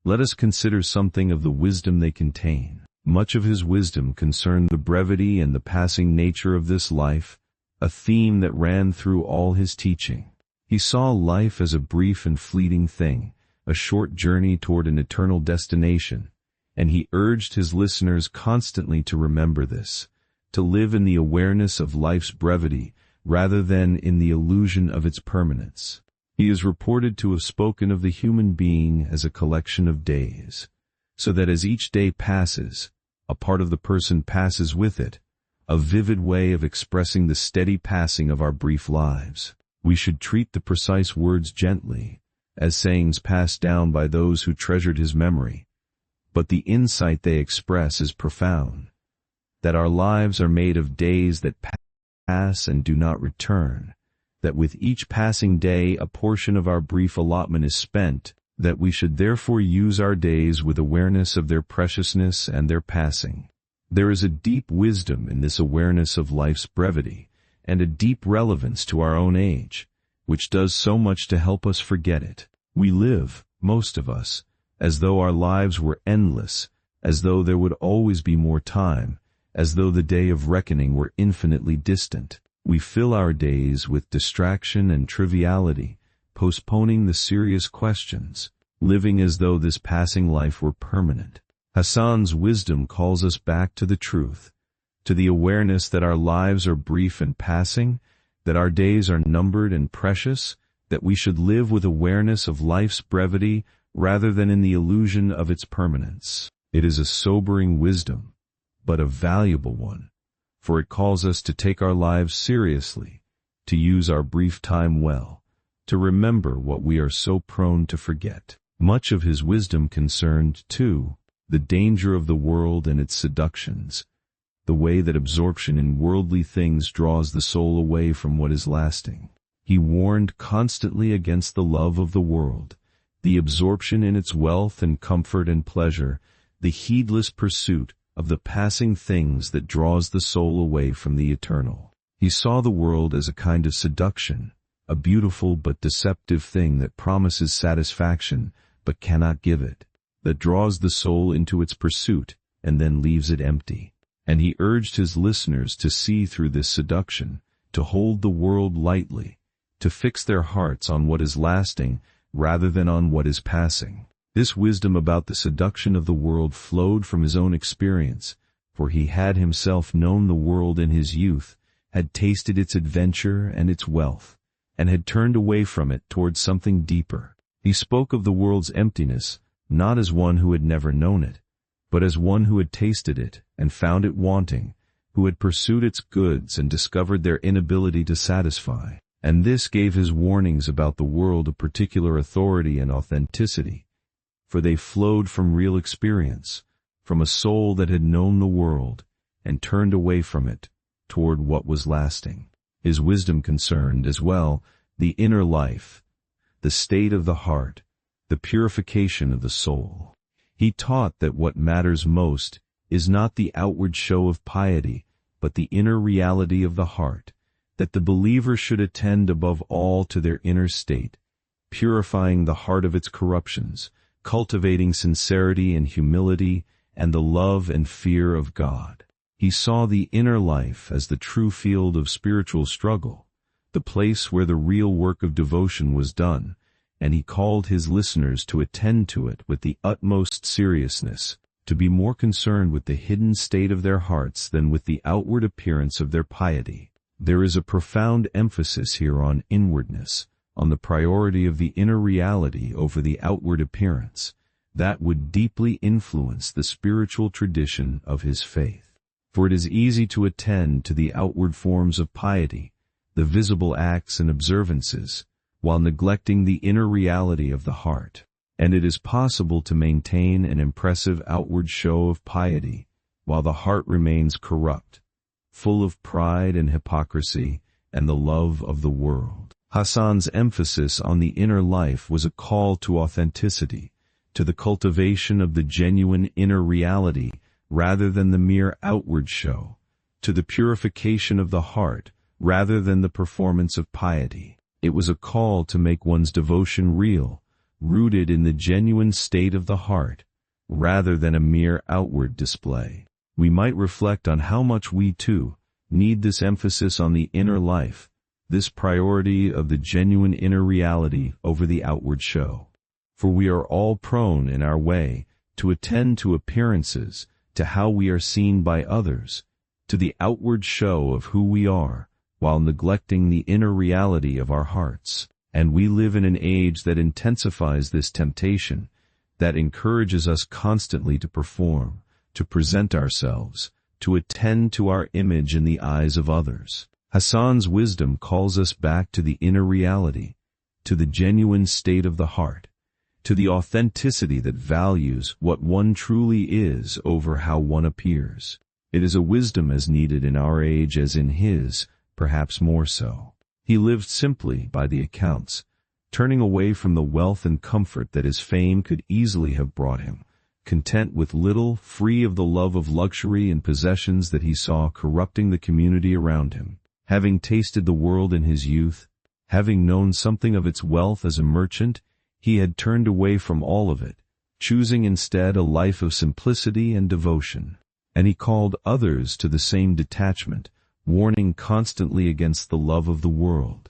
Let us consider something of the wisdom they contain. Much of his wisdom concerned the brevity and the passing nature of this life, a theme that ran through all his teaching. He saw life as a brief and fleeting thing, a short journey toward an eternal destination, and he urged his listeners constantly to remember this, to live in the awareness of life's brevity rather than in the illusion of its permanence. He is reported to have spoken of the human being as a collection of days, so that as each day passes, a part of the person passes with it, a vivid way of expressing the steady passing of our brief lives. We should treat the precise words gently, as sayings passed down by those who treasured his memory, but the insight they express is profound, that our lives are made of days that pass and do not return, that with each passing day a portion of our brief allotment is spent, that we should therefore use our days with awareness of their preciousness and their passing. There is a deep wisdom in this awareness of life's brevity, and a deep relevance to our own age, which does so much to help us forget it. We live, most of us, as though our lives were endless, as though there would always be more time, as though the day of reckoning were infinitely distant. We fill our days with distraction and triviality, postponing the serious questions, living as though this passing life were permanent. Hasan's wisdom calls us back to the truth, to the awareness that our lives are brief and passing, that our days are numbered and precious, that we should live with awareness of life's brevity rather than in the illusion of its permanence. It is a sobering wisdom, but a valuable one, for it calls us to take our lives seriously, to use our brief time well, to remember what we are so prone to forget. Much of his wisdom concerned, too, the danger of the world and its seductions, the way that absorption in worldly things draws the soul away from what is lasting. He warned constantly against the love of the world, the absorption in its wealth and comfort and pleasure, the heedless pursuit of the passing things that draws the soul away from the eternal. He saw the world as a kind of seduction, a beautiful but deceptive thing that promises satisfaction but cannot give it, that draws the soul into its pursuit and then leaves it empty. And he urged his listeners to see through this seduction, to hold the world lightly, to fix their hearts on what is lasting rather than on what is passing. This wisdom about the seduction of the world flowed from his own experience, for he had himself known the world in his youth, had tasted its adventure and its wealth, and had turned away from it towards something deeper. He spoke of the world's emptiness, not as one who had never known it, but as one who had tasted it and found it wanting, who had pursued its goods and discovered their inability to satisfy. And this gave his warnings about the world a particular authority and authenticity, for they flowed from real experience, from a soul that had known the world and turned away from it toward what was lasting. His wisdom concerned, as well, the inner life, the state of the heart, the purification of the soul. He taught that what matters most is not the outward show of piety, but the inner reality of the heart, that the believer should attend above all to their inner state, purifying the heart of its corruptions, cultivating sincerity and humility and the love and fear of God. He saw the inner life as the true field of spiritual struggle, the place where the real work of devotion was done, and he called his listeners to attend to it with the utmost seriousness, to be more concerned with the hidden state of their hearts than with the outward appearance of their piety. There is a profound emphasis here on inwardness, on the priority of the inner reality over the outward appearance, that would deeply influence the spiritual tradition of his faith. For it is easy to attend to the outward forms of piety, the visible acts and observances, while neglecting the inner reality of the heart. And it is possible to maintain an impressive outward show of piety, while the heart remains corrupt, full of pride and hypocrisy and the love of the world. Hasan's emphasis on the inner life was a call to authenticity, to the cultivation of the genuine inner reality rather than the mere outward show, to the purification of the heart rather than the performance of piety. It was a call to make one's devotion real, rooted in the genuine state of the heart, rather than a mere outward display. We might reflect on how much we, too, need this emphasis on the inner life, this priority of the genuine inner reality over the outward show. For we are all prone in our way to attend to appearances, to how we are seen by others, to the outward show of who we are, while neglecting the inner reality of our hearts. And we live in an age that intensifies this temptation, that encourages us constantly to perform, to present ourselves, to attend to our image in the eyes of others. Hasan's wisdom calls us back to the inner reality, to the genuine state of the heart, to the authenticity that values what one truly is over how one appears. It is a wisdom as needed in our age as in his, perhaps more so. He lived simply by the accounts, turning away from the wealth and comfort that his fame could easily have brought him, content with little, free of the love of luxury and possessions that he saw corrupting the community around him. Having tasted the world in his youth, having known something of its wealth as a merchant, he had turned away from all of it, choosing instead a life of simplicity and devotion. And he called others to the same detachment, warning constantly against the love of the world,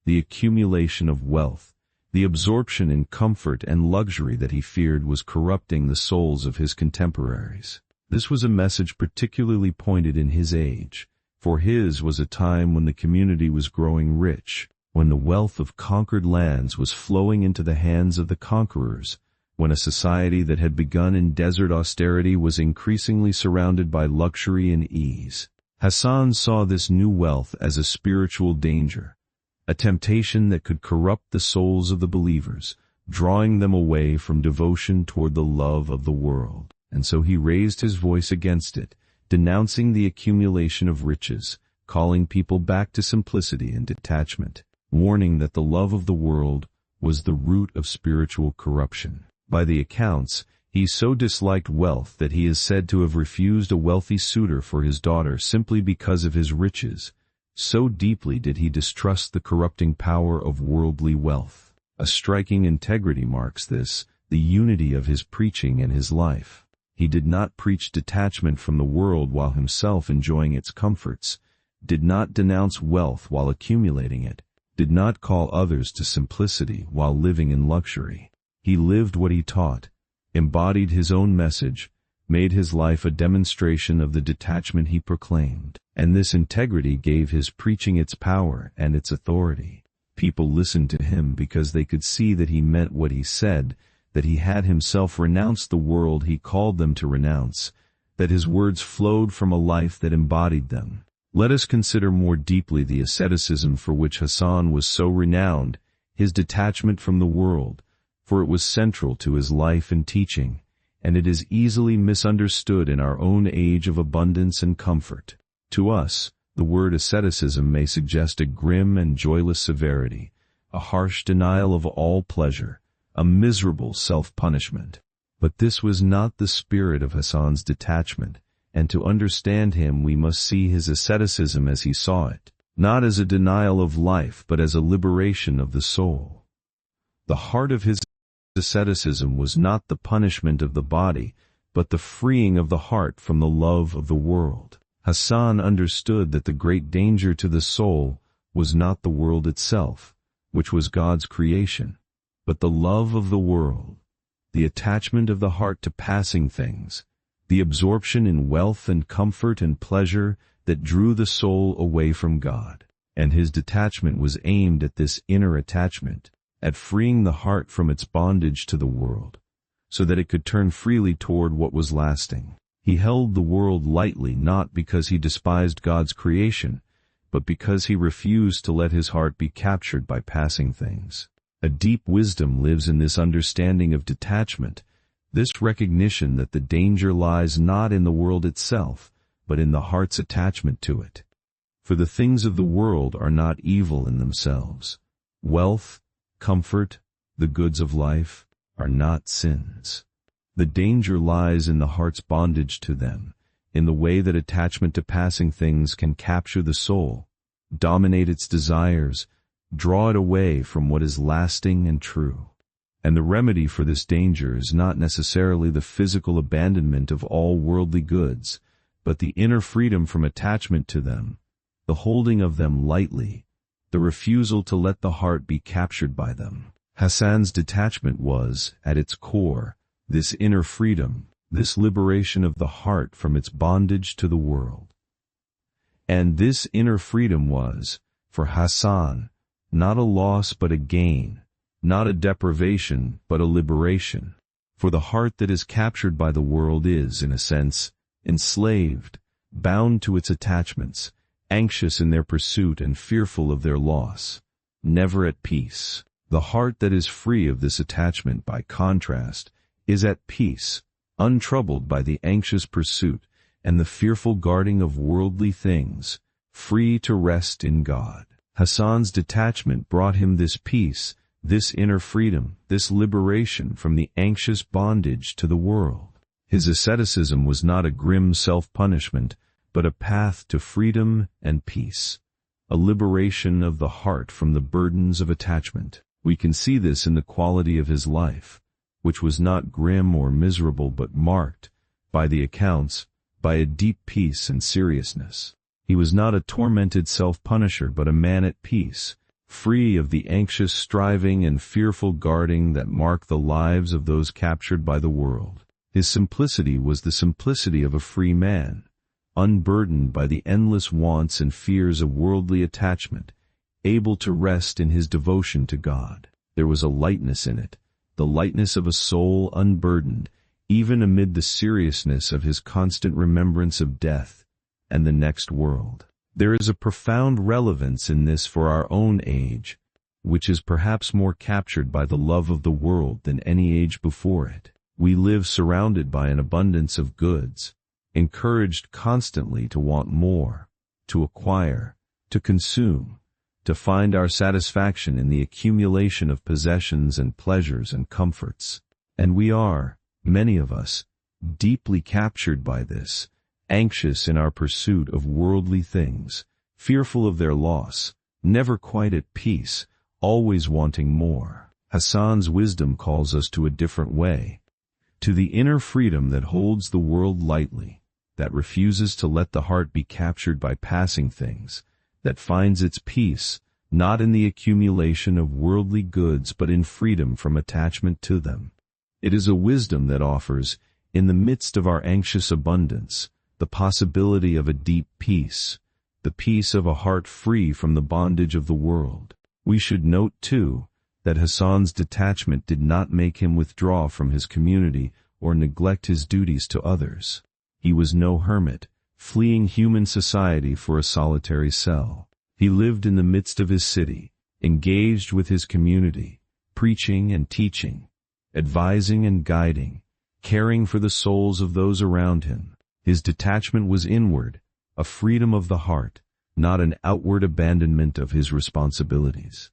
the accumulation of wealth, the absorption in comfort and luxury that he feared was corrupting the souls of his contemporaries. This was a message particularly pointed in his age, for his was a time when the community was growing rich, when the wealth of conquered lands was flowing into the hands of the conquerors, when a society that had begun in desert austerity was increasingly surrounded by luxury and ease. Hasan saw this new wealth as a spiritual danger, a temptation that could corrupt the souls of the believers, drawing them away from devotion toward the love of the world. And so he raised his voice against it, denouncing the accumulation of riches, calling people back to simplicity and detachment, warning that the love of the world was the root of spiritual corruption. By the accounts, he so disliked wealth that he is said to have refused a wealthy suitor for his daughter simply because of his riches. So deeply did he distrust the corrupting power of worldly wealth. A striking integrity marks this, the unity of his preaching and his life. He did not preach detachment from the world while himself enjoying its comforts, did not denounce wealth while accumulating it, did not call others to simplicity while living in luxury. He lived what he taught, embodied his own message, made his life a demonstration of the detachment he proclaimed. And this integrity gave his preaching its power and its authority. People listened to him because they could see that he meant what he said, that he had himself renounced the world he called them to renounce, that his words flowed from a life that embodied them. Let us consider more deeply the asceticism for which Hasan was so renowned, his detachment from the world, for it was central to his life and teaching, and it is easily misunderstood in our own age of abundance and comfort. To us, the word asceticism may suggest a grim and joyless severity, a harsh denial of all pleasure, a miserable self-punishment. But this was not the spirit of Hasan's detachment, and to understand him we must see his asceticism as he saw it, not as a denial of life but as a liberation of the soul. The heart of his asceticism was not the punishment of the body, but the freeing of the heart from the love of the world. Hasan understood that the great danger to the soul was not the world itself, which was God's creation, but the love of the world, the attachment of the heart to passing things, the absorption in wealth and comfort and pleasure that drew the soul away from God. And his detachment was aimed at this inner attachment, at freeing the heart from its bondage to the world, so that it could turn freely toward what was lasting. He held the world lightly not because he despised God's creation, but because he refused to let his heart be captured by passing things. A deep wisdom lives in this understanding of detachment, this recognition that the danger lies not in the world itself, but in the heart's attachment to it. For the things of the world are not evil in themselves. Wealth, comfort, the goods of life, are not sins. The danger lies in the heart's bondage to them, in the way that attachment to passing things can capture the soul, dominate its desires, draw it away from what is lasting and true. And the remedy for this danger is not necessarily the physical abandonment of all worldly goods, but the inner freedom from attachment to them, the holding of them lightly, the refusal to let the heart be captured by them. Hasan's detachment was, at its core, this inner freedom, this liberation of the heart from its bondage to the world. And this inner freedom was, for Hasan, not a loss but a gain, not a deprivation but a liberation. For the heart that is captured by the world is, in a sense, enslaved, bound to its attachments, anxious in their pursuit and fearful of their loss, never at peace. The heart that is free of this attachment, by contrast, is at peace, untroubled by the anxious pursuit and the fearful guarding of worldly things, free to rest in God. Hasan's detachment brought him this peace, this inner freedom, this liberation from the anxious bondage to the world. His asceticism was not a grim self-punishment, but a path to freedom and peace, a liberation of the heart from the burdens of attachment. We can see this in the quality of his life, which was not grim or miserable but marked, by the accounts, by a deep peace and seriousness. He was not a tormented self-punisher but a man at peace, free of the anxious striving and fearful guarding that mark the lives of those captured by the world. His simplicity was the simplicity of a free man, unburdened by the endless wants and fears of worldly attachment, able to rest in his devotion to God. There was a lightness in it, the lightness of a soul unburdened, even amid the seriousness of his constant remembrance of death and the next world. There is a profound relevance in this for our own age, which is perhaps more captured by the love of the world than any age before it. We live surrounded by an abundance of goods, encouraged constantly to want more, to acquire, to consume, to find our satisfaction in the accumulation of possessions and pleasures and comforts. And we are, many of us, deeply captured by this, anxious in our pursuit of worldly things, fearful of their loss, never quite at peace, always wanting more. Hasan's wisdom calls us to a different way, to the inner freedom that holds the world lightly, that refuses to let the heart be captured by passing things, that finds its peace, not in the accumulation of worldly goods but in freedom from attachment to them. It is a wisdom that offers, in the midst of our anxious abundance, the possibility of a deep peace, the peace of a heart free from the bondage of the world. We should note, too, that Hasan's detachment did not make him withdraw from his community or neglect his duties to others. He was no hermit, fleeing human society for a solitary cell. He lived in the midst of his city, engaged with his community, preaching and teaching, advising and guiding, caring for the souls of those around him. His detachment was inward, a freedom of the heart, not an outward abandonment of his responsibilities.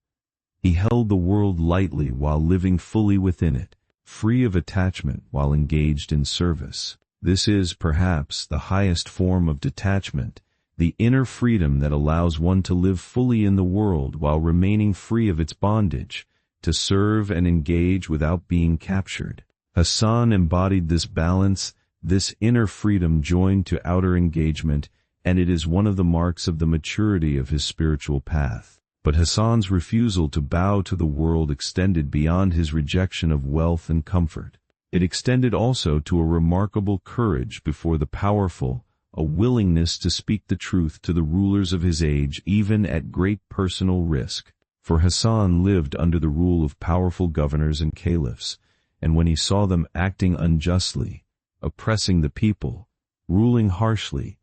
He held the world lightly while living fully within it, free of attachment while engaged in service. This is, perhaps, the highest form of detachment, the inner freedom that allows one to live fully in the world while remaining free of its bondage, to serve and engage without being captured. Hasan embodied this balance, this inner freedom joined to outer engagement, and it is one of the marks of the maturity of his spiritual path. But Hasan's refusal to bow to the world extended beyond his rejection of wealth and comfort. It extended also to a remarkable courage before the powerful, a willingness to speak the truth to the rulers of his age even at great personal risk. For Hasan lived under the rule of powerful governors and caliphs, and when he saw them acting unjustly, oppressing the people, ruling harshly,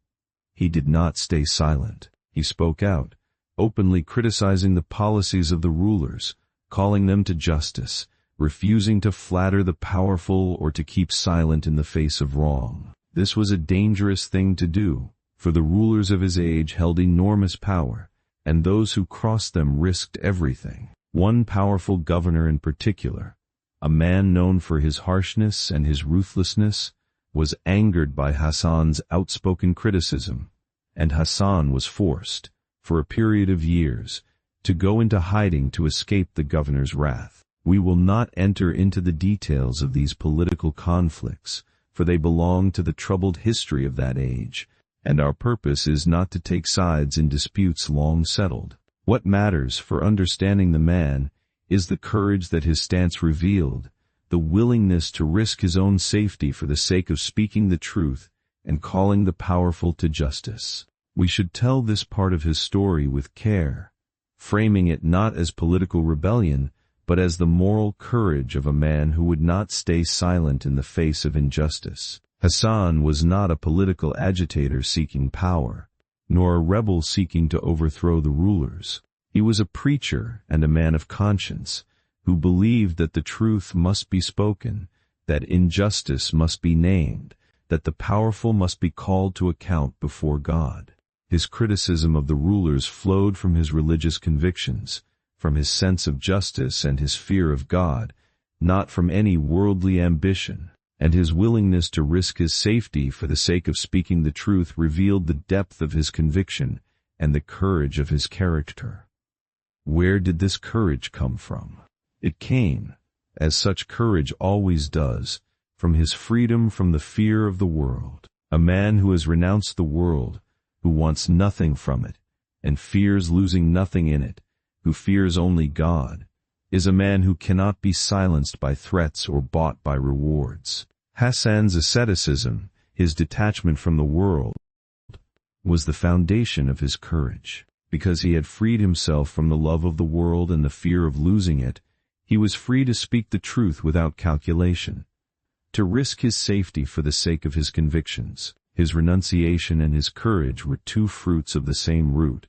he did not stay silent. He spoke out, openly criticizing the policies of the rulers, calling them to justice, refusing to flatter the powerful or to keep silent in the face of wrong. This was a dangerous thing to do, for the rulers of his age held enormous power, and those who crossed them risked everything. One powerful governor in particular, a man known for his harshness and his ruthlessness, was angered by Hasan's outspoken criticism, and Hasan was forced, for a period of years, to go into hiding to escape the governor's wrath. We will not enter into the details of these political conflicts, for they belong to the troubled history of that age, and our purpose is not to take sides in disputes long settled. What matters for understanding the man is the courage that his stance revealed, the willingness to risk his own safety for the sake of speaking the truth and calling the powerful to justice. We should tell this part of his story with care, framing it not as political rebellion, but as the moral courage of a man who would not stay silent in the face of injustice. Hasan was not a political agitator seeking power, nor a rebel seeking to overthrow the rulers. He was a preacher and a man of conscience, who believed that the truth must be spoken, that injustice must be named, that the powerful must be called to account before God. His criticism of the rulers flowed from his religious convictions, from his sense of justice and his fear of God, not from any worldly ambition, and his willingness to risk his safety for the sake of speaking the truth revealed the depth of his conviction and the courage of his character. Where did this courage come from? It came, as such courage always does, from his freedom from the fear of the world. A man who has renounced the world, who wants nothing from it, and fears losing nothing in it, who fears only God, is a man who cannot be silenced by threats or bought by rewards. Hasan's asceticism, his detachment from the world, was the foundation of his courage. Because he had freed himself from the love of the world and the fear of losing it, he was free to speak the truth without calculation, to risk his safety for the sake of his convictions. His renunciation and his courage were two fruits of the same root,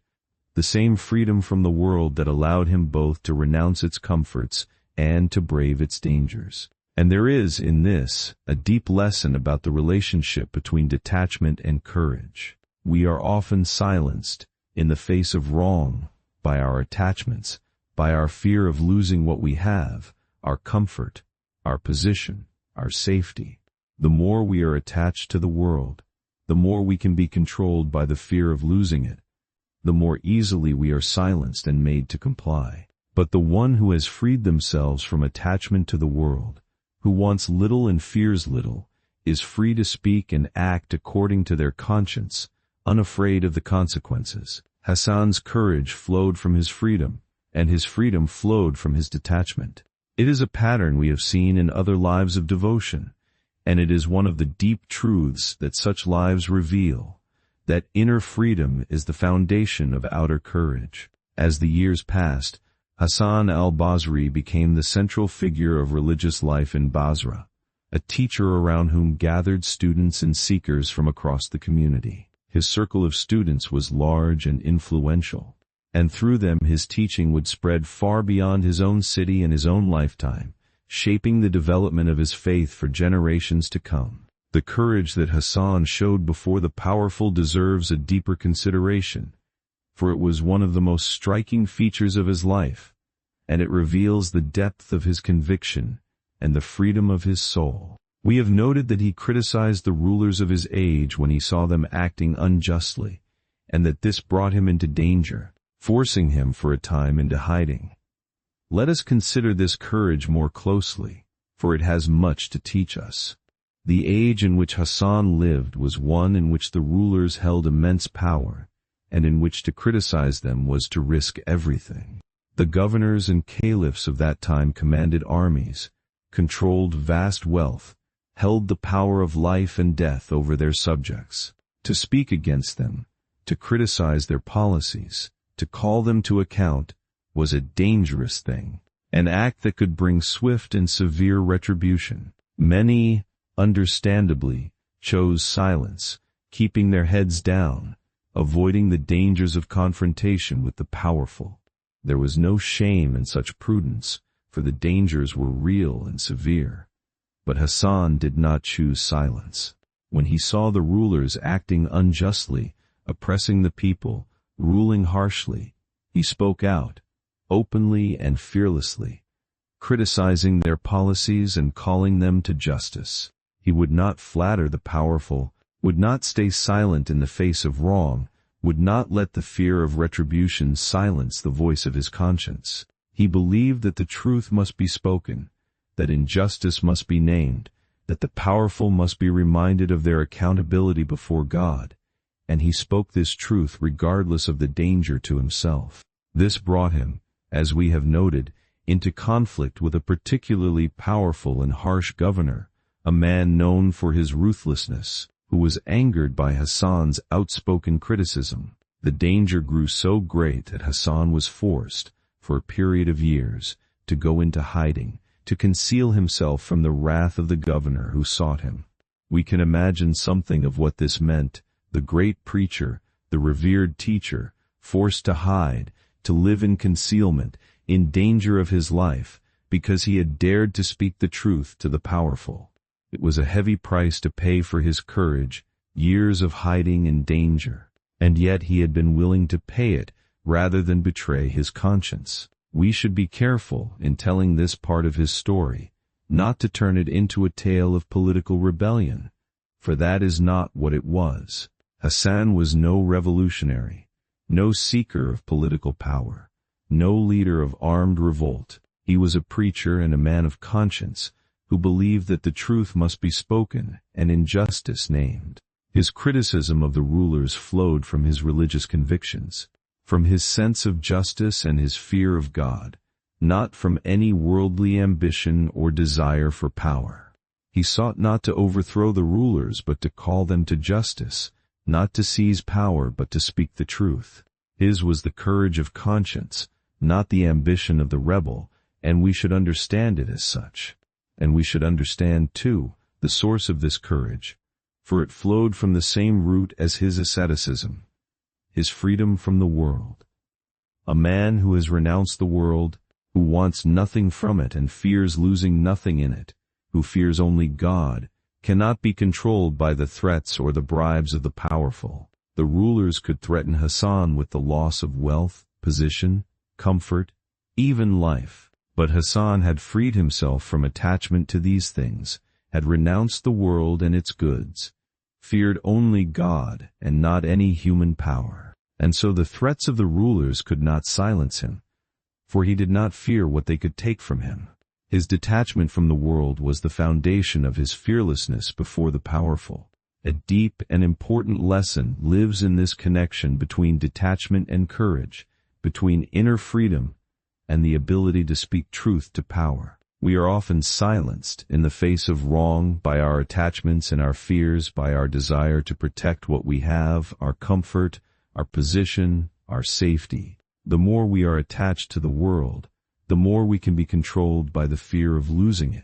the same freedom from the world that allowed him both to renounce its comforts and to brave its dangers. And there is, in this, a deep lesson about the relationship between detachment and courage. We are often silenced, in the face of wrong, by our attachments, by our fear of losing what we have, our comfort, our position, our safety. The more we are attached to the world, the more we can be controlled by the fear of losing it, the more easily we are silenced and made to comply. But the one who has freed themselves from attachment to the world, who wants little and fears little, is free to speak and act according to their conscience, unafraid of the consequences. Hasan's courage flowed from his freedom, and his freedom flowed from his detachment. It is a pattern we have seen in other lives of devotion, and it is one of the deep truths that such lives reveal, that inner freedom is the foundation of outer courage. As the years passed, Hasan al Basri became the central figure of religious life in Basra, a teacher around whom gathered students and seekers from across the community. His circle of students was large and influential, and through them his teaching would spread far beyond his own city and his own lifetime, shaping the development of his faith for generations to come. The courage that Hasan showed before the powerful deserves a deeper consideration, for it was one of the most striking features of his life, and it reveals the depth of his conviction and the freedom of his soul. We have noted that he criticized the rulers of his age when he saw them acting unjustly, and that this brought him into danger, forcing him for a time into hiding. Let us consider this courage more closely, for it has much to teach us. The age in which Hasan lived was one in which the rulers held immense power, and in which to criticize them was to risk everything. The governors and caliphs of that time commanded armies, controlled vast wealth, held the power of life and death over their subjects. To speak against them, to criticize their policies, to call them to account, was a dangerous thing, an act that could bring swift and severe retribution. Many, understandably, chose silence, keeping their heads down, avoiding the dangers of confrontation with the powerful. There was no shame in such prudence, for the dangers were real and severe. But Hasan did not choose silence. When he saw the rulers acting unjustly, oppressing the people, ruling harshly, he spoke out, openly and fearlessly, criticizing their policies and calling them to justice. He would not flatter the powerful, would not stay silent in the face of wrong, would not let the fear of retribution silence the voice of his conscience. He believed that the truth must be spoken, that injustice must be named, that the powerful must be reminded of their accountability before God, and he spoke this truth regardless of the danger to himself. This brought him, as we have noted, into conflict with a particularly powerful and harsh governor, a man known for his ruthlessness, who was angered by Hasan's outspoken criticism. The danger grew so great that Hasan was forced, for a period of years, to go into hiding, to conceal himself from the wrath of the governor who sought him. We can imagine something of what this meant: the great preacher, the revered teacher, forced to hide, to live in concealment, in danger of his life, because he had dared to speak the truth to the powerful. It was a heavy price to pay for his courage, years of hiding and danger, and yet he had been willing to pay it rather than betray his conscience. We should be careful, in telling this part of his story, not to turn it into a tale of political rebellion, for that is not what it was. Hasan was no revolutionary, no seeker of political power, no leader of armed revolt. He was a preacher and a man of conscience, who believed that the truth must be spoken and injustice named. His criticism of the rulers flowed from his religious convictions, from his sense of justice and his fear of God, not from any worldly ambition or desire for power. He sought not to overthrow the rulers but to call them to justice, not to seize power but to speak the truth. His was the courage of conscience, not the ambition of the rebel, and we should understand it as such. And we should understand, too, the source of this courage, for it flowed from the same root as his asceticism, his freedom from the world. A man who has renounced the world, who wants nothing from it and fears losing nothing in it, who fears only God, cannot be controlled by the threats or the bribes of the powerful. The rulers could threaten Hasan with the loss of wealth, position, comfort, even life. But Hasan had freed himself from attachment to these things, had renounced the world and its goods, feared only God and not any human power. And so the threats of the rulers could not silence him, for he did not fear what they could take from him. His detachment from the world was the foundation of his fearlessness before the powerful. A deep and important lesson lives in this connection between detachment and courage, between inner freedom and the ability to speak truth to power. We are often silenced in the face of wrong by our attachments and our fears, by our desire to protect what we have, our comfort, our position, our safety. The more we are attached to the world, the more we can be controlled by the fear of losing it.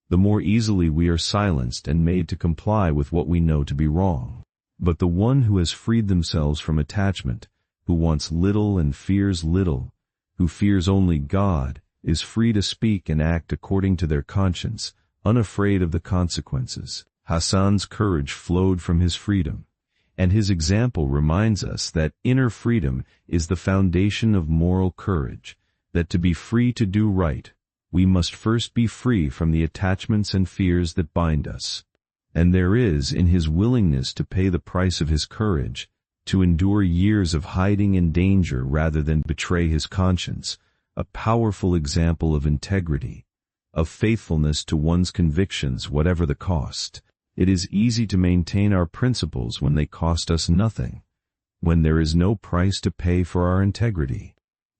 The more easily we are silenced and made to comply with what we know to be wrong. But the one who has freed themselves from attachment, who wants little and fears little, who fears only God, is free to speak and act according to their conscience, unafraid of the consequences. Hasan's courage flowed from his freedom, and his example reminds us that inner freedom is the foundation of moral courage, that to be free to do right, we must first be free from the attachments and fears that bind us. And there is, in his willingness to pay the price of his courage, to endure years of hiding and danger rather than betray his conscience, a powerful example of integrity, of faithfulness to one's convictions whatever the cost. It is easy to maintain our principles when they cost us nothing, when there is no price to pay for our integrity.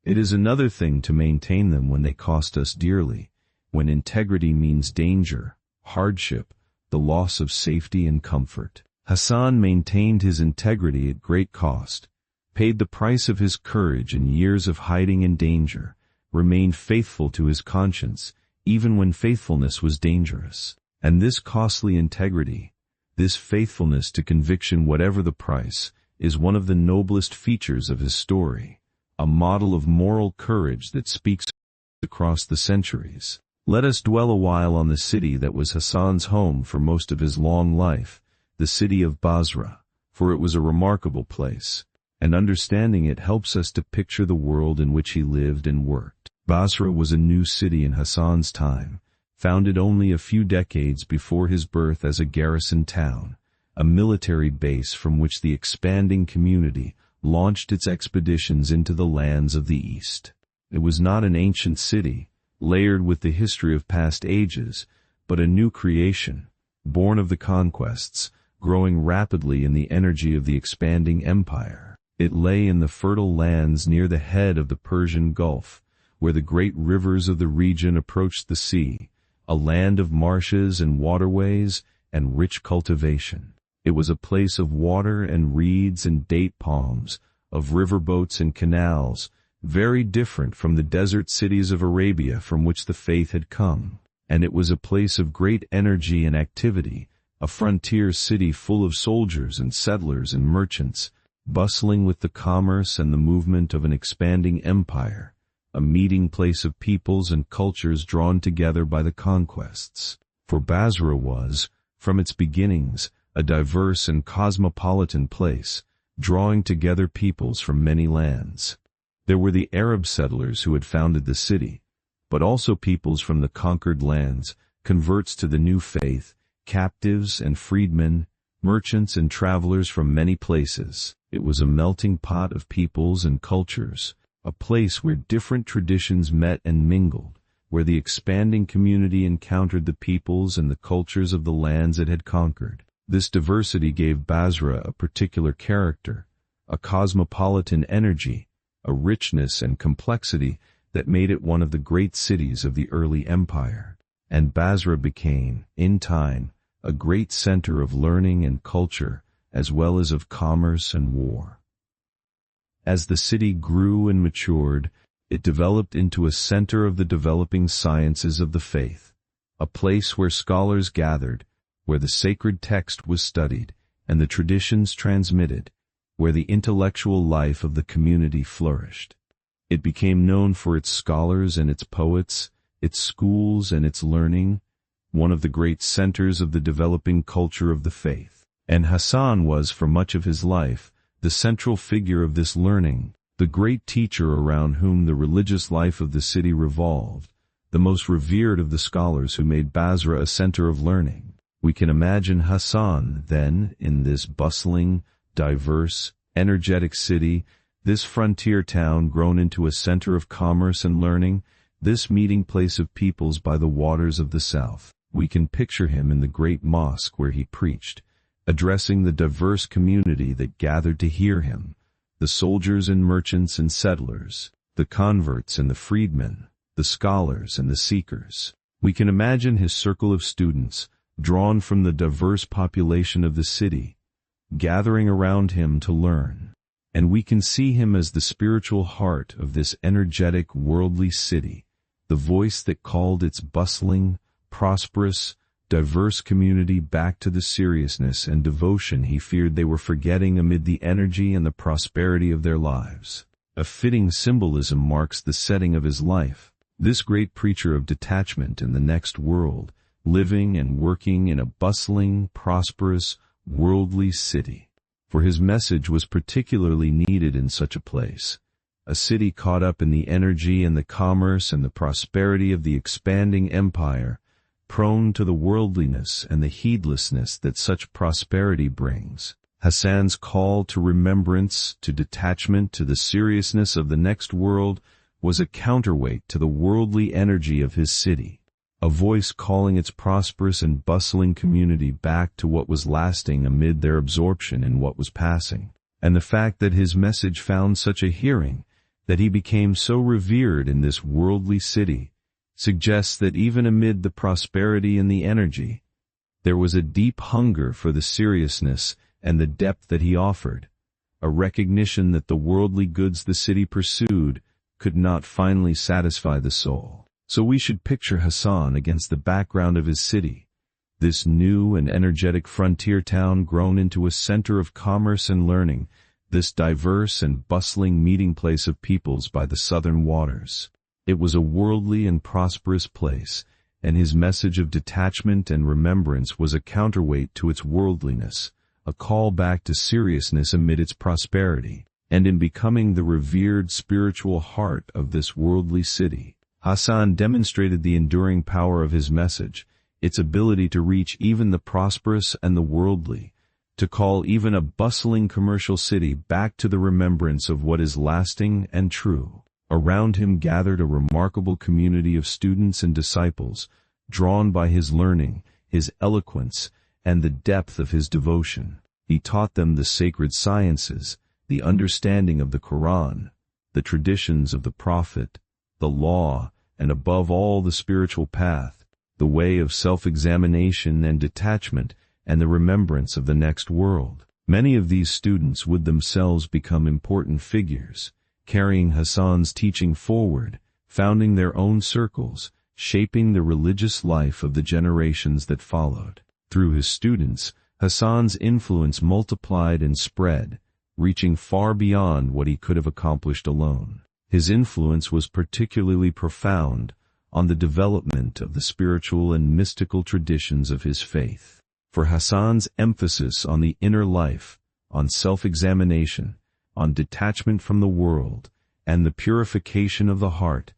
It is another thing to maintain them when they cost us dearly, when integrity means danger, hardship, the loss of safety and comfort. Hasan maintained his integrity at great cost, paid the price of his courage and years of hiding and danger, remained faithful to his conscience, even when faithfulness was dangerous. And this costly integrity, this faithfulness to conviction whatever the price, is one of the noblest features of his story, a model of moral courage that speaks across the centuries. Let us dwell a while on the city that was Hasan's home for most of his long life, the city of Basra, for it was a remarkable place, and understanding it helps us to picture the world in which he lived and worked. Basra was a new city in Hasan's time, founded only a few decades before his birth as a garrison town, a military base from which the expanding community launched its expeditions into the lands of the East. It was not an ancient city, layered with the history of past ages, but a new creation, born of the conquests, growing rapidly in the energy of the expanding empire. It lay in the fertile lands near the head of the Persian Gulf, where the great rivers of the region approached the sea, a land of marshes and waterways and rich cultivation. It was a place of water and reeds and date palms, of riverboats and canals, very different from the desert cities of Arabia from which the faith had come. And it was a place of great energy and activity, a frontier city full of soldiers and settlers and merchants, bustling with the commerce and the movement of an expanding empire, a meeting place of peoples and cultures drawn together by the conquests. For Basra was, from its beginnings, a diverse and cosmopolitan place, drawing together peoples from many lands. There were the Arab settlers who had founded the city, but also peoples from the conquered lands, converts to the new faith, captives and freedmen, merchants and travelers from many places. It was a melting pot of peoples and cultures, a place where different traditions met and mingled, where the expanding community encountered the peoples and the cultures of the lands it had conquered. This diversity gave Basra a particular character, a cosmopolitan energy, a richness and complexity that made it one of the great cities of the early empire. And Basra became, in time, a great center of learning and culture, as well as of commerce and war. As the city grew and matured, it developed into a center of the developing sciences of the faith, a place where scholars gathered, where the sacred text was studied, and the traditions transmitted, where the intellectual life of the community flourished. It became known for its scholars and its poets, its schools and its learning, one of the great centers of the developing culture of the faith. And Hasan was, for much of his life, the central figure of this learning, the great teacher around whom the religious life of the city revolved, the most revered of the scholars who made Basra a center of learning. We can imagine Hasan, then, in this bustling, diverse, energetic city, this frontier town grown into a center of commerce and learning, this meeting place of peoples by the waters of the south. We can picture him in the great mosque where he preached, addressing the diverse community that gathered to hear him, the soldiers and merchants and settlers, the converts and the freedmen, the scholars and the seekers. We can imagine his circle of students, drawn from the diverse population of the city, gathering around him to learn. And we can see him as the spiritual heart of this energetic worldly city, the voice that called its bustling, prosperous, diverse community back to the seriousness and devotion he feared they were forgetting amid the energy and the prosperity of their lives. A fitting symbolism marks the setting of his life. This great preacher of detachment in the next world, living and working in a bustling, prosperous, worldly city. For his message was particularly needed in such a place, a city caught up in the energy and the commerce and the prosperity of the expanding empire, prone to the worldliness and the heedlessness that such prosperity brings. Hasan's call to remembrance, to detachment, to the seriousness of the next world was a counterweight to the worldly energy of his city, a voice calling its prosperous and bustling community back to what was lasting amid their absorption in what was passing. And the fact that his message found such a hearing, that he became so revered in this worldly city, suggests that even amid the prosperity and the energy, there was a deep hunger for the seriousness and the depth that he offered, a recognition that the worldly goods the city pursued could not finally satisfy the soul. So we should picture Hasan against the background of his city, this new and energetic frontier town grown into a center of commerce and learning, this diverse and bustling meeting place of peoples by the southern waters. It was a worldly and prosperous place, and his message of detachment and remembrance was a counterweight to its worldliness, a call back to seriousness amid its prosperity. And in becoming the revered spiritual heart of this worldly city, Hasan demonstrated the enduring power of his message, its ability to reach even the prosperous and the worldly, to call even a bustling commercial city back to the remembrance of what is lasting and true. Around him gathered a remarkable community of students and disciples, drawn by his learning, his eloquence, and the depth of his devotion. He taught them the sacred sciences, the understanding of the Quran, the traditions of the Prophet, the law, and above all the spiritual path, the way of self-examination and detachment, and the remembrance of the next world. Many of these students would themselves become important figures, carrying Hasan's teaching forward, founding their own circles, shaping the religious life of the generations that followed. Through his students, Hasan's influence multiplied and spread, reaching far beyond what he could have accomplished alone. His influence was particularly profound on the development of the spiritual and mystical traditions of his faith. For Hasan's emphasis on the inner life, on self-examination, on detachment from the world, and the purification of the heart,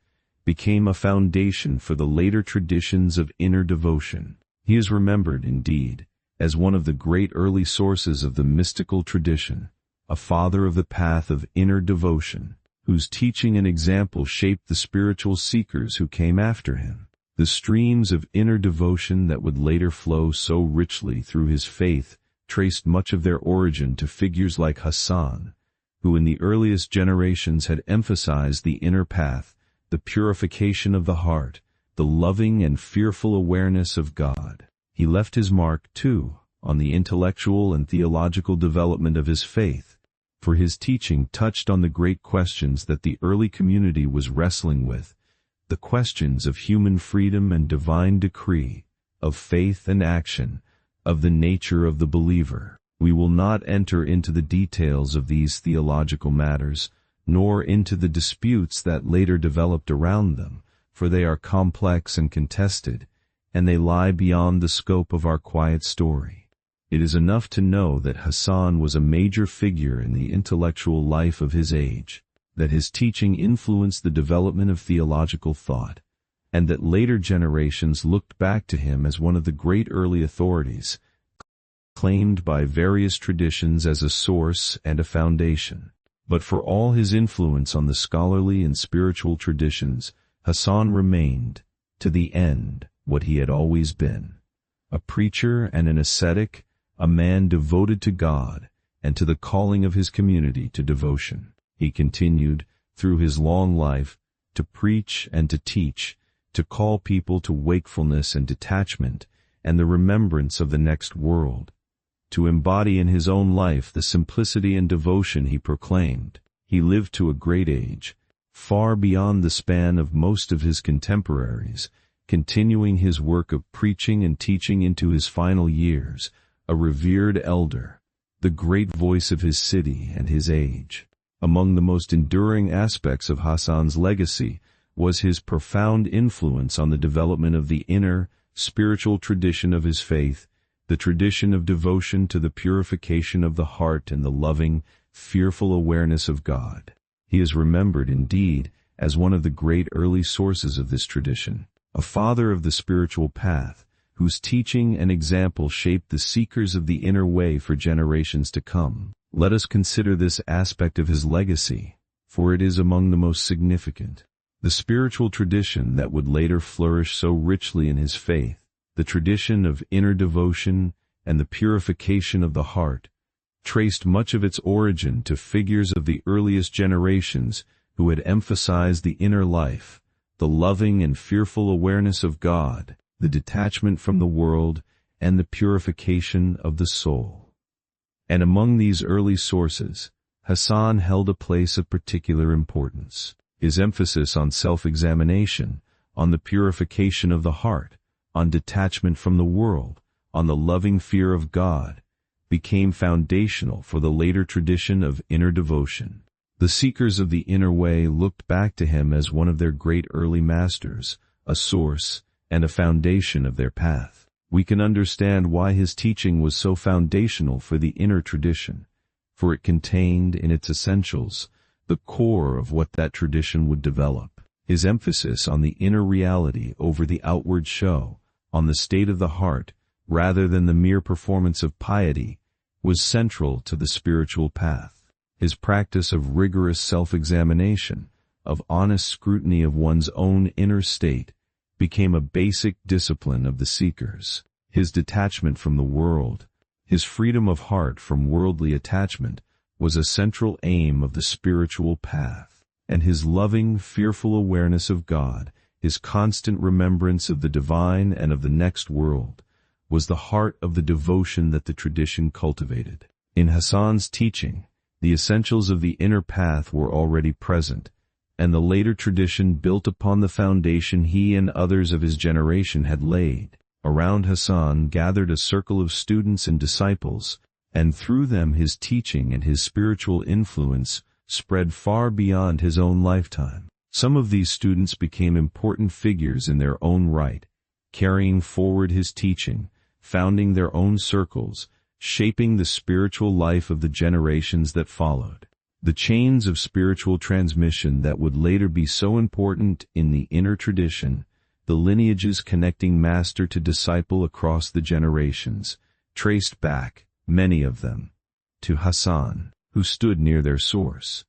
became a foundation for the later traditions of inner devotion. He is remembered, indeed, as one of the great early sources of the mystical tradition, a father of the path of inner devotion, whose teaching and example shaped the spiritual seekers who came after him. The streams of inner devotion that would later flow so richly through his faith traced much of their origin to figures like Hasan, who in the earliest generations had emphasized the inner path, the purification of the heart, the loving and fearful awareness of God. He left his mark, too, on the intellectual and theological development of his faith, for his teaching touched on the great questions that the early community was wrestling with, the questions of human freedom and divine decree, of faith and action, of the nature of the believer. We will not enter into the details of these theological matters, nor into the disputes that later developed around them, for they are complex and contested, and they lie beyond the scope of our quiet story. It is enough to know that Hasan was a major figure in the intellectual life of his age, that his teaching influenced the development of theological thought, and that later generations looked back to him as one of the great early authorities, claimed by various traditions as a source and a foundation. But for all his influence on the scholarly and spiritual traditions, Hasan remained, to the end, what he had always been, a preacher and an ascetic, a man devoted to God and to the calling of his community to devotion. He continued, through his long life, to preach and to teach, to call people to wakefulness and detachment and the remembrance of the next world, to embody in his own life the simplicity and devotion he proclaimed. He lived to a great age, far beyond the span of most of his contemporaries, continuing his work of preaching and teaching into his final years, a revered elder, the great voice of his city and his age. Among the most enduring aspects of Hasan's legacy was his profound influence on the development of the inner, spiritual tradition of his faith, the tradition of devotion to the purification of the heart and the loving, fearful awareness of God. He is remembered, indeed, as one of the great early sources of this tradition, a father of the spiritual path, whose teaching and example shaped the seekers of the inner way for generations to come. Let us consider this aspect of his legacy, for it is among the most significant. The spiritual tradition that would later flourish so richly in his faith, the tradition of inner devotion and the purification of the heart, traced much of its origin to figures of the earliest generations who had emphasized the inner life, the loving and fearful awareness of God, the detachment from the world, and the purification of the soul. And among these early sources, Hasan held a place of particular importance. His emphasis on self-examination, on the purification of the heart, on detachment from the world, on the loving fear of God, became foundational for the later tradition of inner devotion. The seekers of the inner way looked back to him as one of their great early masters, a source and a foundation of their path. We can understand why his teaching was so foundational for the inner tradition, for it contained in its essentials the core of what that tradition would develop. His emphasis on the inner reality over the outward show, on the state of the heart, rather than the mere performance of piety, was central to the spiritual path. His practice of rigorous self-examination, of honest scrutiny of one's own inner state, became a basic discipline of the seekers. His detachment from the world, his freedom of heart from worldly attachment, was a central aim of the spiritual path. And his loving, fearful awareness of God, his constant remembrance of the divine and of the next world, was the heart of the devotion that the tradition cultivated. In Hasan's teaching, the essentials of the inner path were already present, and the later tradition built upon the foundation he and others of his generation had laid. Around Hasan gathered a circle of students and disciples, and through them his teaching and his spiritual influence spread far beyond his own lifetime. Some of these students became important figures in their own right, carrying forward his teaching, founding their own circles, shaping the spiritual life of the generations that followed. The chains of spiritual transmission that would later be so important in the inner tradition, the lineages connecting master to disciple across the generations, traced back, many of them, to Hasan, who stood near their source.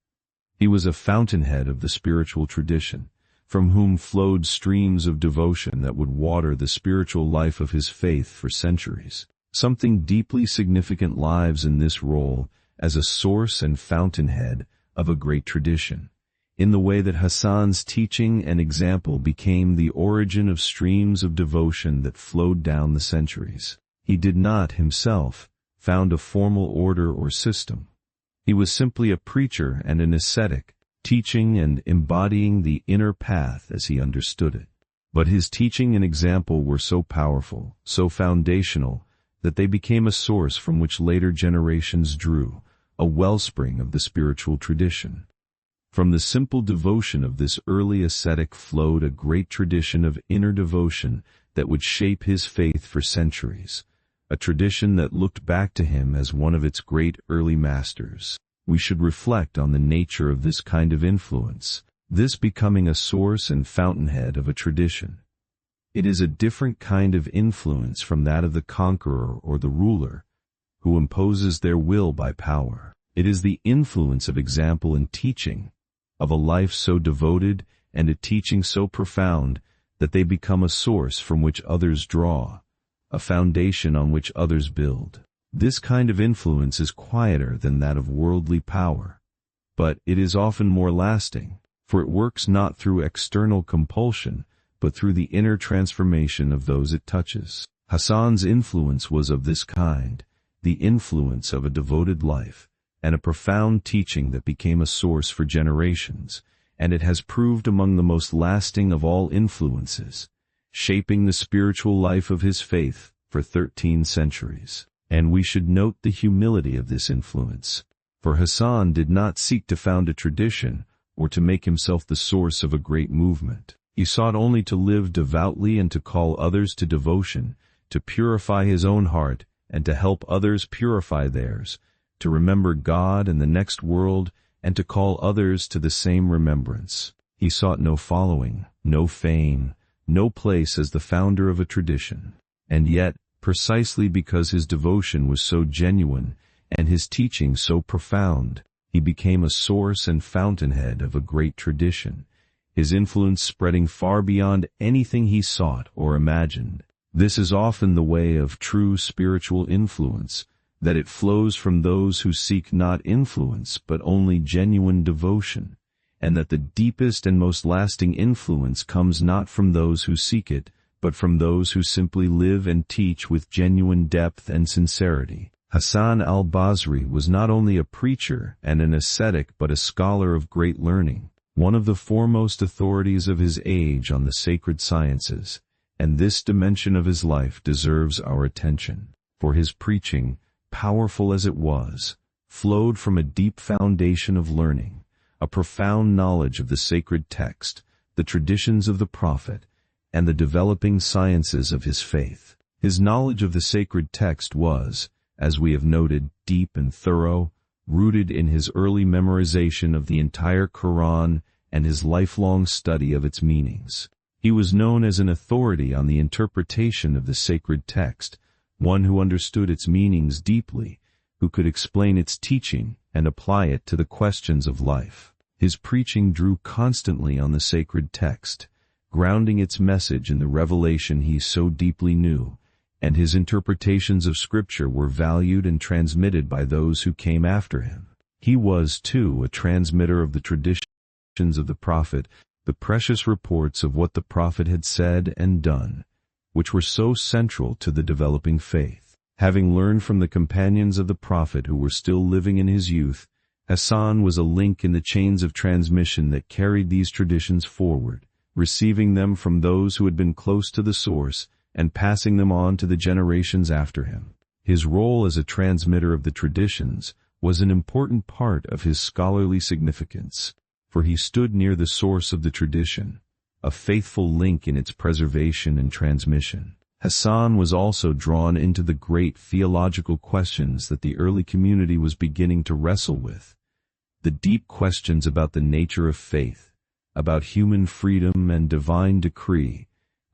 He was a fountainhead of the spiritual tradition, from whom flowed streams of devotion that would water the spiritual life of his faith for centuries. Something deeply significant lies in this role as a source and fountainhead of a great tradition, in the way that Hasan's teaching and example became the origin of streams of devotion that flowed down the centuries. He did not, himself, found a formal order or system. He was simply a preacher and an ascetic, teaching and embodying the inner path as he understood it. But his teaching and example were so powerful, so foundational, that they became a source from which later generations drew, a wellspring of the spiritual tradition. From the simple devotion of this early ascetic flowed a great tradition of inner devotion that would shape his faith for centuries, a tradition that looked back to him as one of its great early masters. We should reflect on the nature of this kind of influence, this becoming a source and fountainhead of a tradition. It is a different kind of influence from that of the conqueror or the ruler, who imposes their will by power. It is the influence of example and teaching, of a life so devoted and a teaching so profound that they become a source from which others draw, a foundation on which others build. This kind of influence is quieter than that of worldly power, but it is often more lasting, for it works not through external compulsion, but through the inner transformation of those it touches. Hasan's influence was of this kind, the influence of a devoted life, and a profound teaching that became a source for generations, and it has proved among the most lasting of all influences, shaping the spiritual life of his faith for 13 centuries. And we should note the humility of this influence, for Hasan did not seek to found a tradition or to make himself the source of a great movement. He sought only to live devoutly and to call others to devotion, to purify his own heart and to help others purify theirs, to remember God and the next world and to call others to the same remembrance. He sought no following, no fame, no place as the founder of a tradition. And yet, precisely because his devotion was so genuine and his teaching so profound, he became a source and fountainhead of a great tradition, his influence spreading far beyond anything he sought or imagined. This is often the way of true spiritual influence, that it flows from those who seek not influence but only genuine devotion, and that the deepest and most lasting influence comes not from those who seek it, but from those who simply live and teach with genuine depth and sincerity. Hasan al Basri was not only a preacher and an ascetic but a scholar of great learning, one of the foremost authorities of his age on the sacred sciences, and this dimension of his life deserves our attention, for his preaching, powerful as it was, flowed from a deep foundation of learning, a profound knowledge of the sacred text, the traditions of the Prophet, and the developing sciences of his faith. His knowledge of the sacred text was, as we have noted, deep and thorough, rooted in his early memorization of the entire Quran and his lifelong study of its meanings. He was known as an authority on the interpretation of the sacred text, one who understood its meanings deeply, who could explain its teaching and apply it to the questions of life. His preaching drew constantly on the sacred text, grounding its message in the revelation he so deeply knew, and his interpretations of Scripture were valued and transmitted by those who came after him. He was, too, a transmitter of the traditions of the Prophet, the precious reports of what the Prophet had said and done, which were so central to the developing faith. Having learned from the companions of the Prophet who were still living in his youth, Hasan was a link in the chains of transmission that carried these traditions forward, receiving them from those who had been close to the source and passing them on to the generations after him. His role as a transmitter of the traditions was an important part of his scholarly significance, for he stood near the source of the tradition, a faithful link in its preservation and transmission. Hasan was also drawn into the great theological questions that the early community was beginning to wrestle with, the deep questions about the nature of faith, about human freedom and divine decree,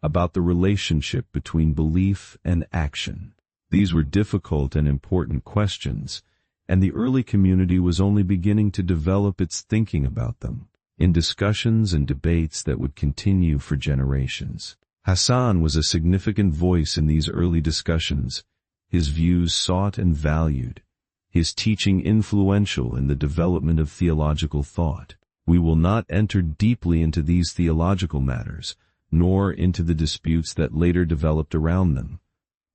about the relationship between belief and action. These were difficult and important questions, and the early community was only beginning to develop its thinking about them, in discussions and debates that would continue for generations. Hasan was a significant voice in these early discussions, his views sought and valued, his teaching influential in the development of theological thought. We will not enter deeply into these theological matters, nor into the disputes that later developed around them,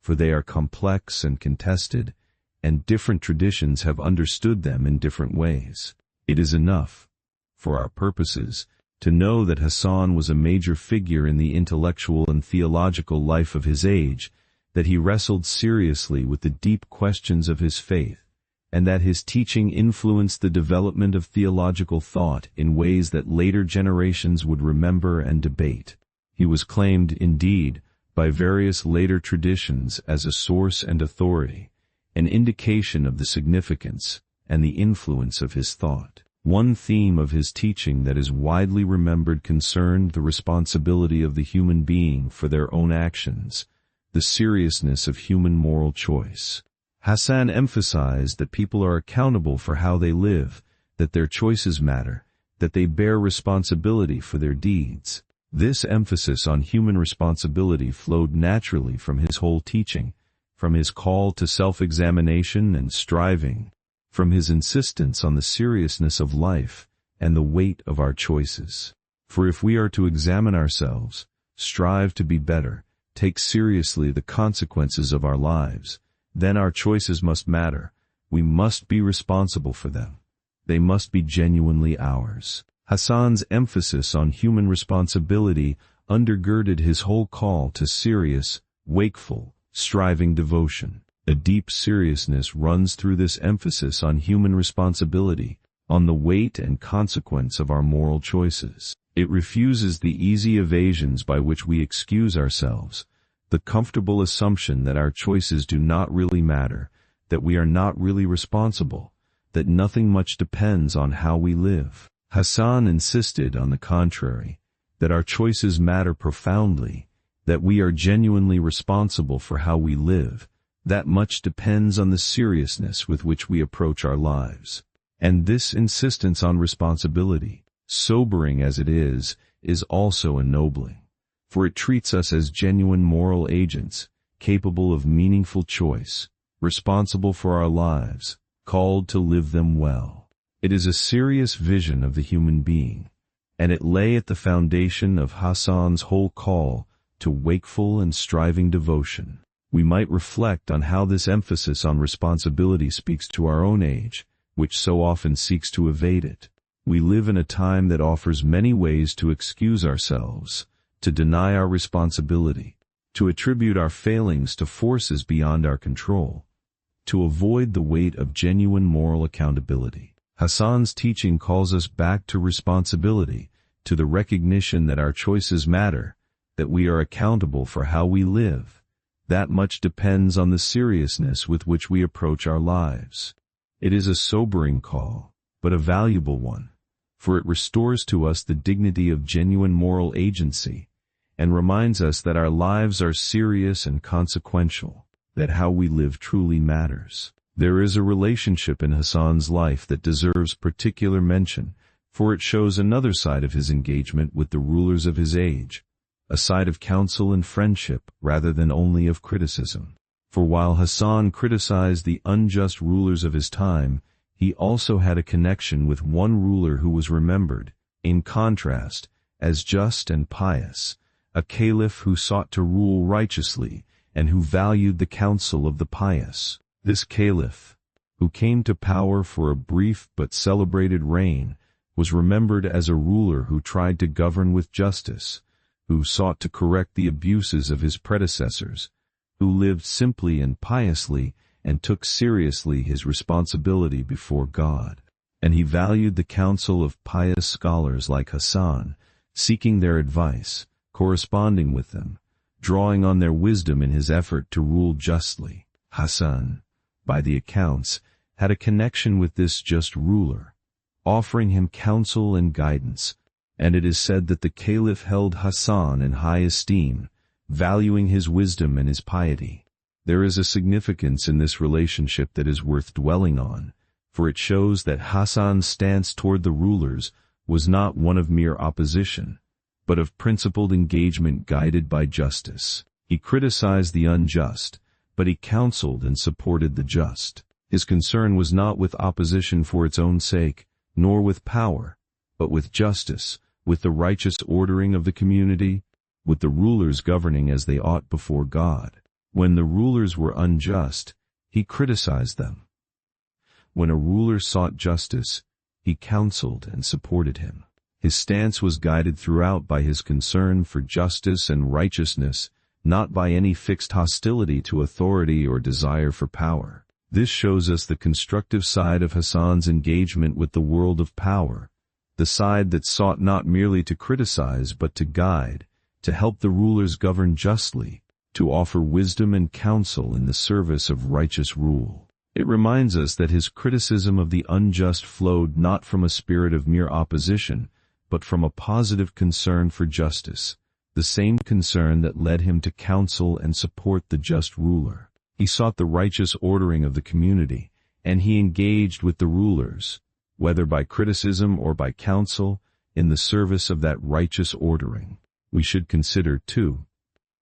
for they are complex and contested, and different traditions have understood them in different ways. It is enough, for our purposes, to know that Hasan was a major figure in the intellectual and theological life of his age, that he wrestled seriously with the deep questions of his faith, and that his teaching influenced the development of theological thought in ways that later generations would remember and debate. He was claimed, indeed, by various later traditions as a source and authority, an indication of the significance and the influence of his thought. One theme of his teaching that is widely remembered concerned the responsibility of the human being for their own actions, the seriousness of human moral choice. Hasan emphasized that people are accountable for how they live, that their choices matter, that they bear responsibility for their deeds. This emphasis on human responsibility flowed naturally from his whole teaching, from his call to self-examination and striving, from his insistence on the seriousness of life and the weight of our choices. For if we are to examine ourselves, strive to be better, take seriously the consequences of our lives, then our choices must matter. We must be responsible for them. They must be genuinely ours. Hasan's emphasis on human responsibility undergirded his whole call to serious, wakeful, striving devotion. A deep seriousness runs through this emphasis on human responsibility, on the weight and consequence of our moral choices. It refuses the easy evasions by which we excuse ourselves, the comfortable assumption that our choices do not really matter, that we are not really responsible, that nothing much depends on how we live. Hasan insisted, on the contrary, that our choices matter profoundly, that we are genuinely responsible for how we live, that much depends on the seriousness with which we approach our lives. And this insistence on responsibility, sobering as it is is also ennobling, for it treats us as genuine moral agents, capable of meaningful choice, responsible for our lives, called to live them well. It is a serious vision of the human being, and it lay at the foundation of Hasan's whole call to wakeful and striving devotion. We might reflect on how this emphasis on responsibility speaks to our own age, which so often seeks to evade it. We live in a time that offers many ways to excuse ourselves, to deny our responsibility, to attribute our failings to forces beyond our control, to avoid the weight of genuine moral accountability. Hasan's teaching calls us back to responsibility, to the recognition that our choices matter, that we are accountable for how we live. That much depends on the seriousness with which we approach our lives. It is a sobering call, but a valuable one, for it restores to us the dignity of genuine moral agency, and reminds us that our lives are serious and consequential, that how we live truly matters. There is a relationship in Hasan's life that deserves particular mention, for it shows another side of his engagement with the rulers of his age, a side of counsel and friendship rather than only of criticism. For while Hasan criticized the unjust rulers of his time, he also had a connection with one ruler who was remembered, in contrast, as just and pious, a caliph who sought to rule righteously and who valued the counsel of the pious. This caliph, who came to power for a brief but celebrated reign, was remembered as a ruler who tried to govern with justice, who sought to correct the abuses of his predecessors, who lived simply and piously and took seriously his responsibility before God. And he valued the counsel of pious scholars like Hasan, seeking their advice, corresponding with them, drawing on their wisdom in his effort to rule justly. Hasan, by the accounts, had a connection with this just ruler, offering him counsel and guidance, and it is said that the caliph held Hasan in high esteem, valuing his wisdom and his piety. There is a significance in this relationship that is worth dwelling on, for it shows that Hasan's stance toward the rulers was not one of mere opposition, but of principled engagement guided by justice. He criticized the unjust, but he counseled and supported the just. His concern was not with opposition for its own sake, nor with power, but with justice, with the righteous ordering of the community, with the rulers governing as they ought before God. When the rulers were unjust, he criticized them. When a ruler sought justice, he counseled and supported him. His stance was guided throughout by his concern for justice and righteousness, not by any fixed hostility to authority or desire for power. This shows us the constructive side of Hasan's engagement with the world of power, the side that sought not merely to criticize but to guide, to help the rulers govern justly, to offer wisdom and counsel in the service of righteous rule. It reminds us that his criticism of the unjust flowed not from a spirit of mere opposition, but from a positive concern for justice, the same concern that led him to counsel and support the just ruler. He sought the righteous ordering of the community, and he engaged with the rulers, whether by criticism or by counsel, in the service of that righteous ordering. We should consider, too,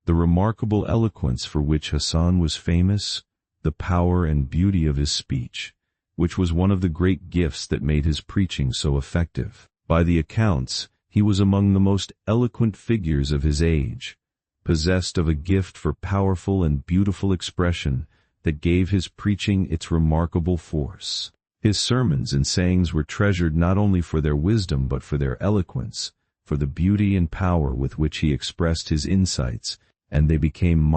the remarkable eloquence for which Hasan was famous, the power and beauty of his speech, which was one of the great gifts that made his preaching so effective. By the accounts, he was among the most eloquent figures of his age, possessed of a gift for powerful and beautiful expression that gave his preaching its remarkable force. His sermons and sayings were treasured not only for their wisdom but for their eloquence, for the beauty and power with which he expressed his insights, and they became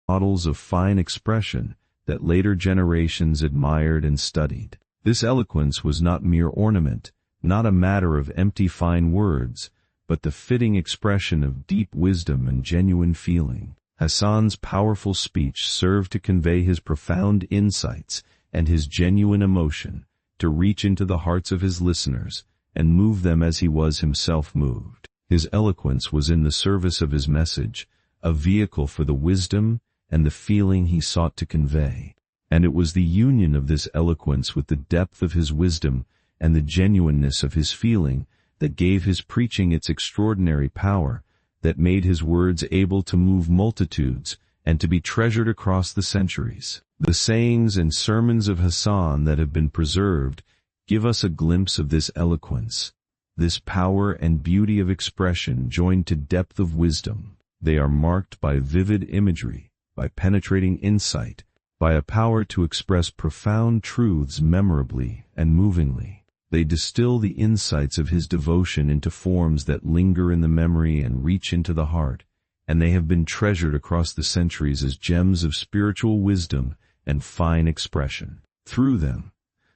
models of fine expression that later generations admired and studied. This eloquence was not mere ornament, not a matter of empty fine words, but the fitting expression of deep wisdom and genuine feeling. Hasan's powerful speech served to convey his profound insights and his genuine emotion, to reach into the hearts of his listeners and move them as he was himself moved. His eloquence was in the service of his message, a vehicle for the wisdom and the feeling he sought to convey. And it was the union of this eloquence with the depth of his wisdom and the genuineness of his feeling that gave his preaching its extraordinary power, that made his words able to move multitudes and to be treasured across the centuries. The sayings and sermons of Hasan that have been preserved give us a glimpse of this eloquence, this power and beauty of expression joined to depth of wisdom. They are marked by vivid imagery, by penetrating insight, by a power to express profound truths memorably and movingly. They distill the insights of his devotion into forms that linger in the memory and reach into the heart, and they have been treasured across the centuries as gems of spiritual wisdom and fine expression. Through them,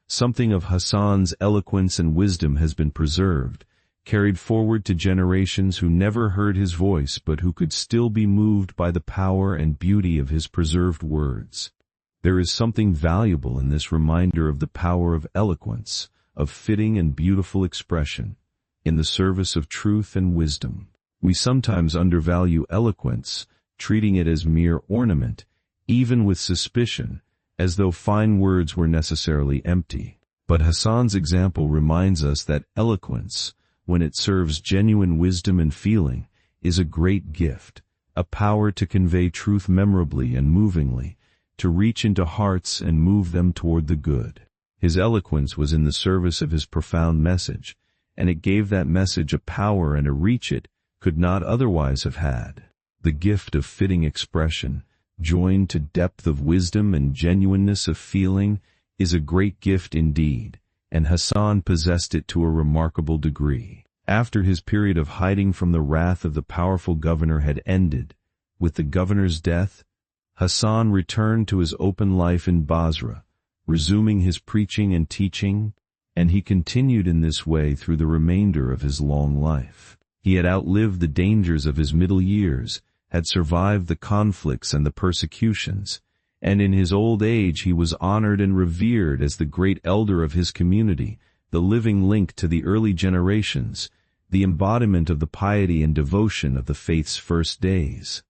something of Hasan's eloquence and wisdom has been preserved, carried forward to generations who never heard his voice but who could still be moved by the power and beauty of his preserved words. There is something valuable in this reminder of the power of eloquence, of fitting and beautiful expression, in the service of truth and wisdom. We sometimes undervalue eloquence, treating it as mere ornament, even with suspicion, as though fine words were necessarily empty. But Hasan's example reminds us that eloquence, when it serves genuine wisdom and feeling, is a great gift, a power to convey truth memorably and movingly, to reach into hearts and move them toward the good. His eloquence was in the service of his profound message, and it gave that message a power and a reach it could not otherwise have had. The gift of fitting expression, joined to depth of wisdom and genuineness of feeling, is a great gift indeed, and Hasan possessed it to a remarkable degree. After his period of hiding from the wrath of the powerful governor had ended, with the governor's death, Hasan returned to his open life in Basra, resuming his preaching and teaching, and he continued in this way through the remainder of his long life. He had outlived the dangers of his middle years, had survived the conflicts and the persecutions, and in his old age he was honored and revered as the great elder of his community, the living link to the early generations, the embodiment of the piety and devotion of the faith's first days.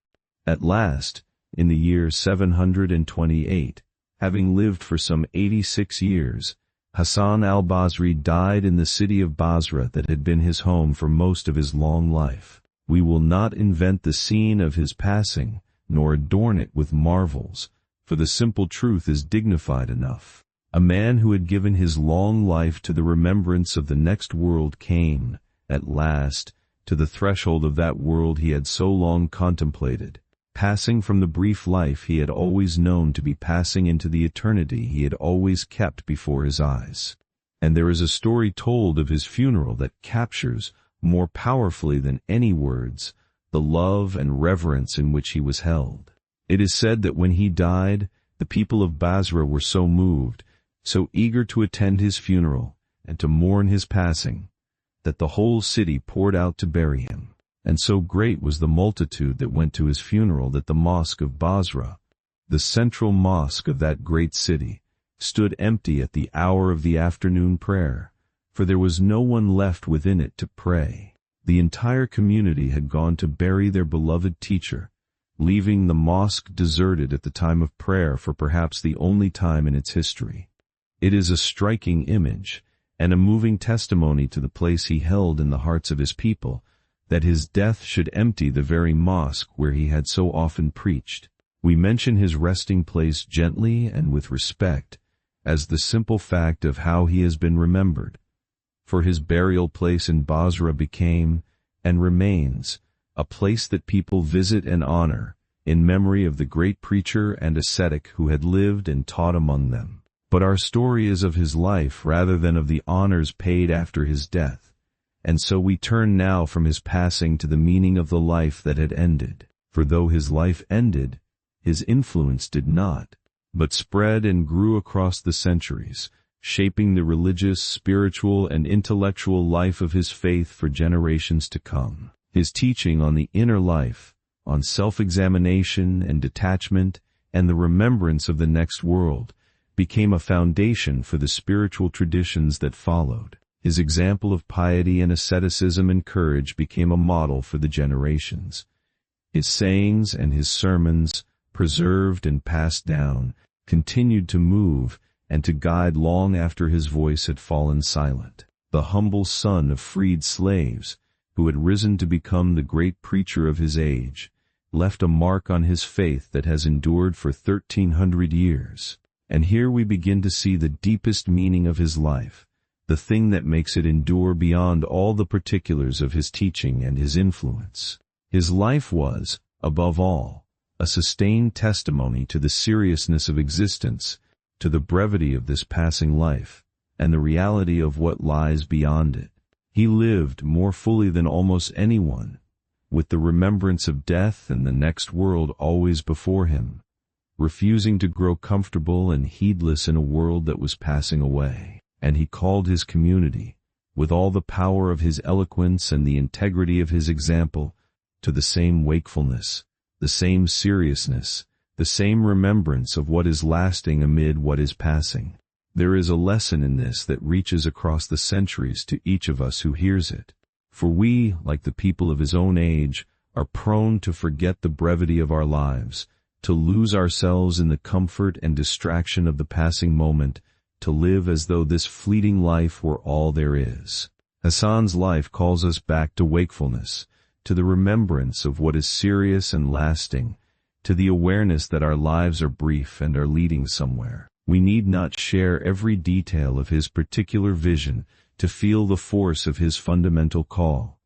At last, in the year 728, having lived for some 86 years, Hasan al Basri died in the city of Basra that had been his home for most of his long life. We will not invent the scene of his passing, nor adorn it with marvels, for the simple truth is dignified enough. A man who had given his long life to the remembrance of the next world came, at last, to the threshold of that world he had so long contemplated, passing from the brief life he had always known to be passing into the eternity he had always kept before his eyes. And there is a story told of his funeral that captures, more powerfully than any words, the love and reverence in which he was held. It is said that when he died, the people of Basra were so moved, so eager to attend his funeral and to mourn his passing, that the whole city poured out to bury him. And so great was the multitude that went to his funeral that the mosque of Basra, the central mosque of that great city, stood empty at the hour of the afternoon prayer, for there was no one left within it to pray. The entire community had gone to bury their beloved teacher, leaving the mosque deserted at the time of prayer for perhaps the only time in its history. It is a striking image, and a moving testimony to the place he held in the hearts of his people, that his death should empty the very mosque where he had so often preached. We mention his resting place gently and with respect, as the simple fact of how he has been remembered. For his burial place in Basra became, and remains, a place that people visit and honor, in memory of the great preacher and ascetic who had lived and taught among them. But our story is of his life rather than of the honors paid after his death, and so we turn now from his passing to the meaning of the life that had ended. For though his life ended, his influence did not, but spread and grew across the centuries, shaping the religious, spiritual, and intellectual life of his faith for generations to come. His teaching on the inner life, on self-examination and detachment, and the remembrance of the next world, became a foundation for the spiritual traditions that followed. His example of piety and asceticism and courage became a model for the generations. His sayings and his sermons, preserved and passed down, continued to move and to guide long after his voice had fallen silent. the humble son of freed slaves, who had risen to become the great preacher of his age, left a mark on his faith that has endured for 1,300 years. And here we begin to see the deepest meaning of his life, the thing that makes it endure beyond all the particulars of his teaching and his influence. His life was, above all, a sustained testimony to the seriousness of existence, to the brevity of this passing life, and the reality of what lies beyond it. He lived more fully than almost anyone, with the remembrance of death and the next world always before him, refusing to grow comfortable and heedless in a world that was passing away. And he called his community, with all the power of his eloquence and the integrity of his example, to the same wakefulness, the same seriousness, the same remembrance of what is lasting amid what is passing. There is a lesson in this that reaches across the centuries to each of us who hears it. For we, like the people of his own age, are prone to forget the brevity of our lives, to lose ourselves in the comfort and distraction of the passing moment, to live as though this fleeting life were all there is. Hasan's life calls us back to wakefulness, to the remembrance of what is serious and lasting, to the awareness that our lives are brief and are leading somewhere. We need not share every detail of his particular vision to feel the force of his fundamental call.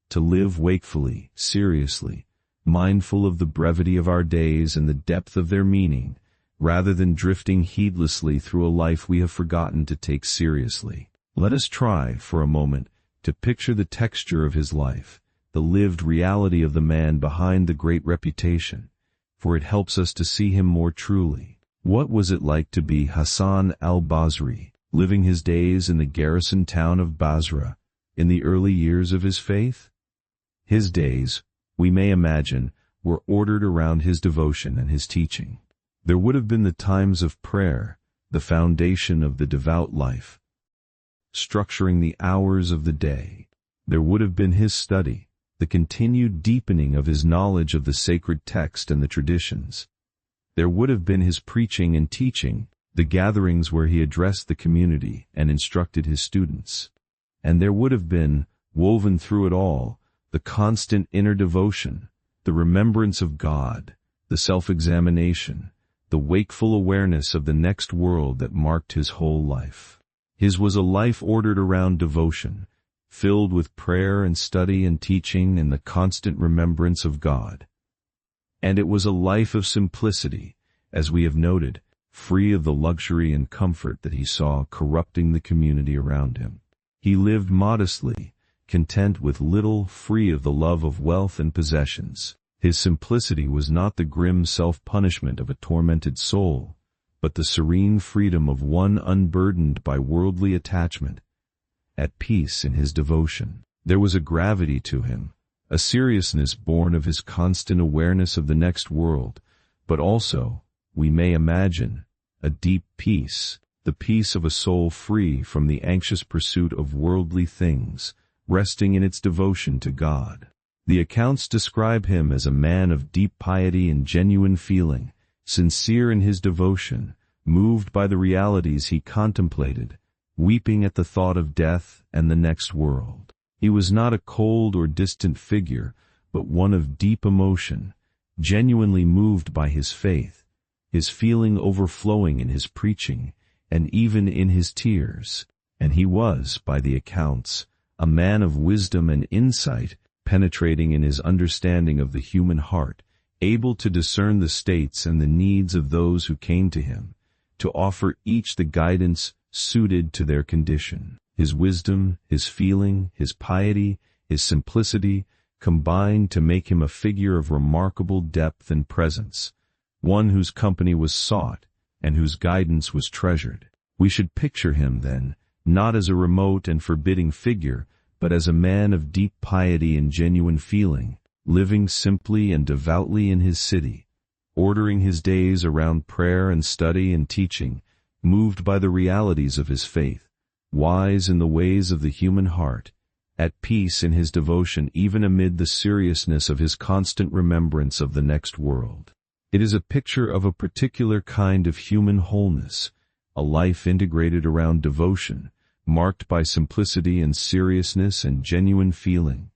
To live wakefully, seriously, mindful of the brevity of our days and the depth of their meaning, rather than drifting heedlessly through a life we have forgotten to take seriously. Let us try, for a moment, to picture the texture of his life, the lived reality of the man behind the great reputation, for it helps us to see him more truly. What was it like to be Hasan al Basri, living his days in the garrison town of Basra, in the early years of his faith? His days, we may imagine, were ordered around his devotion and his teaching. There would have been the times of prayer, the foundation of the devout life, structuring the hours of the day. There would have been his study, the continued deepening of his knowledge of the sacred text and the traditions. There would have been his preaching and teaching, the gatherings where he addressed the community and instructed his students. And there would have been, woven through it all, the constant inner devotion, the remembrance of God, the self-examination, the wakeful awareness of the next world that marked his whole life. His was a life ordered around devotion, filled with prayer and study and teaching and the constant remembrance of God. And it was a life of simplicity, as we have noted, free of the luxury and comfort that he saw corrupting the community around him. He lived modestly, content with little, free of the love of wealth and possessions. His simplicity was not the grim self-punishment of a tormented soul, but the serene freedom of one unburdened by worldly attachment, at peace in his devotion. There was a gravity to him, a seriousness born of his constant awareness of the next world, but also, we may imagine, a deep peace, the peace of a soul free from the anxious pursuit of worldly things, resting in its devotion to God. The accounts describe him as a man of deep piety and genuine feeling, sincere in his devotion, moved by the realities he contemplated, weeping at the thought of death and the next world. He was not a cold or distant figure, but one of deep emotion, genuinely moved by his faith, his feeling overflowing in his preaching, and even in his tears. And he was, by the accounts, a man of wisdom and insight, penetrating in his understanding of the human heart, able to discern the states and the needs of those who came to him, to offer each the guidance suited to their condition. His wisdom, his feeling, his piety, his simplicity combined to make him a figure of remarkable depth and presence, one whose company was sought and whose guidance was treasured. We should picture him, then, not as a remote and forbidding figure, but as a man of deep piety and genuine feeling, living simply and devoutly in his city, ordering his days around prayer and study and teaching, moved by the realities of his faith, wise in the ways of the human heart, at peace in his devotion even amid the seriousness of his constant remembrance of the next world. It is a picture of a particular kind of human wholeness, a life integrated around devotion, marked by simplicity and seriousness and genuine feeling,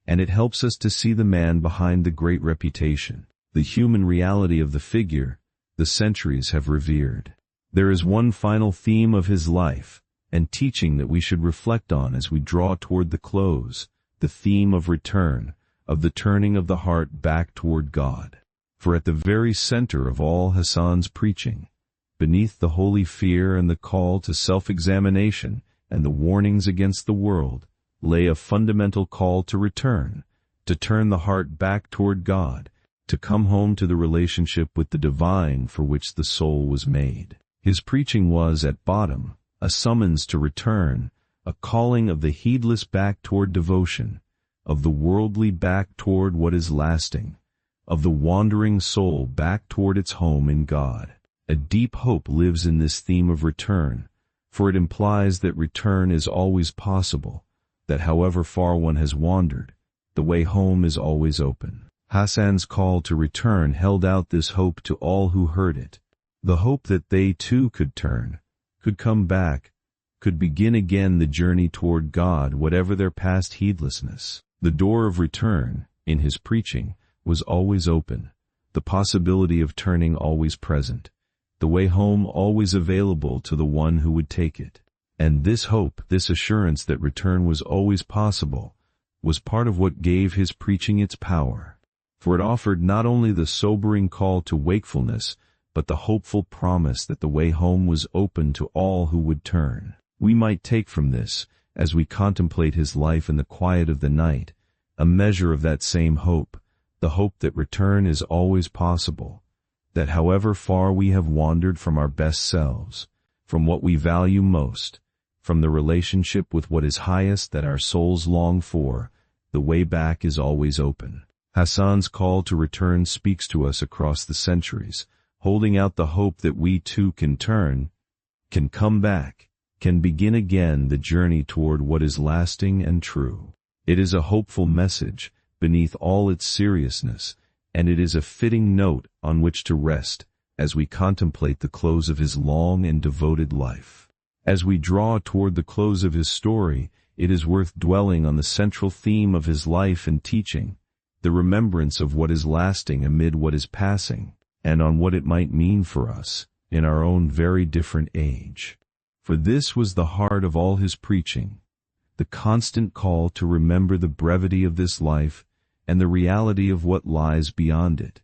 and it helps us to see the man behind the great reputation, the human reality of the figure the centuries have revered. There is one final theme of his life and teaching that we should reflect on as we draw toward the close, the theme of return, of the turning of the heart back toward God. For at the very center of all Hasan's preaching, beneath the holy fear and the call to self-examination and the warnings against the world, lay a fundamental call to return, to turn the heart back toward God, to come home to the relationship with the divine for which the soul was made. His preaching was, at bottom, a summons to return, a calling of the heedless back toward devotion, of the worldly back toward what is lasting, of the wandering soul back toward its home in God. A deep hope lives in this theme of return, for it implies that return is always possible, that however far one has wandered, the way home is always open. Hasan's call to return held out this hope to all who heard it, the hope that they too could turn, could come back, could begin again the journey toward God whatever their past heedlessness. The door of return, in his preaching, was always open, the possibility of turning always present, the way home always available to the one who would take it. And this hope, this assurance that return was always possible, was part of what gave his preaching its power. For it offered not only the sobering call to wakefulness, but the hopeful promise that the way home was open to all who would turn. We might take from this, as we contemplate his life in the quiet of the night, a measure of that same hope, the hope that return is always possible, that however far we have wandered from our best selves, from what we value most, from the relationship with what is highest that our souls long for, the way back is always open. Hasan's call to return speaks to us across the centuries, holding out the hope that we too can turn, can come back, can begin again the journey toward what is lasting and true. It is a hopeful message beneath all its seriousness, and it is a fitting note on which to rest as we contemplate the close of his long and devoted life. As we draw toward the close of his story, it is worth dwelling on the central theme of his life and teaching, the remembrance of what is lasting amid what is passing, and on what it might mean for us in our own very different age. For this was the heart of all his preaching, the constant call to remember the brevity of this life and the reality of what lies beyond it,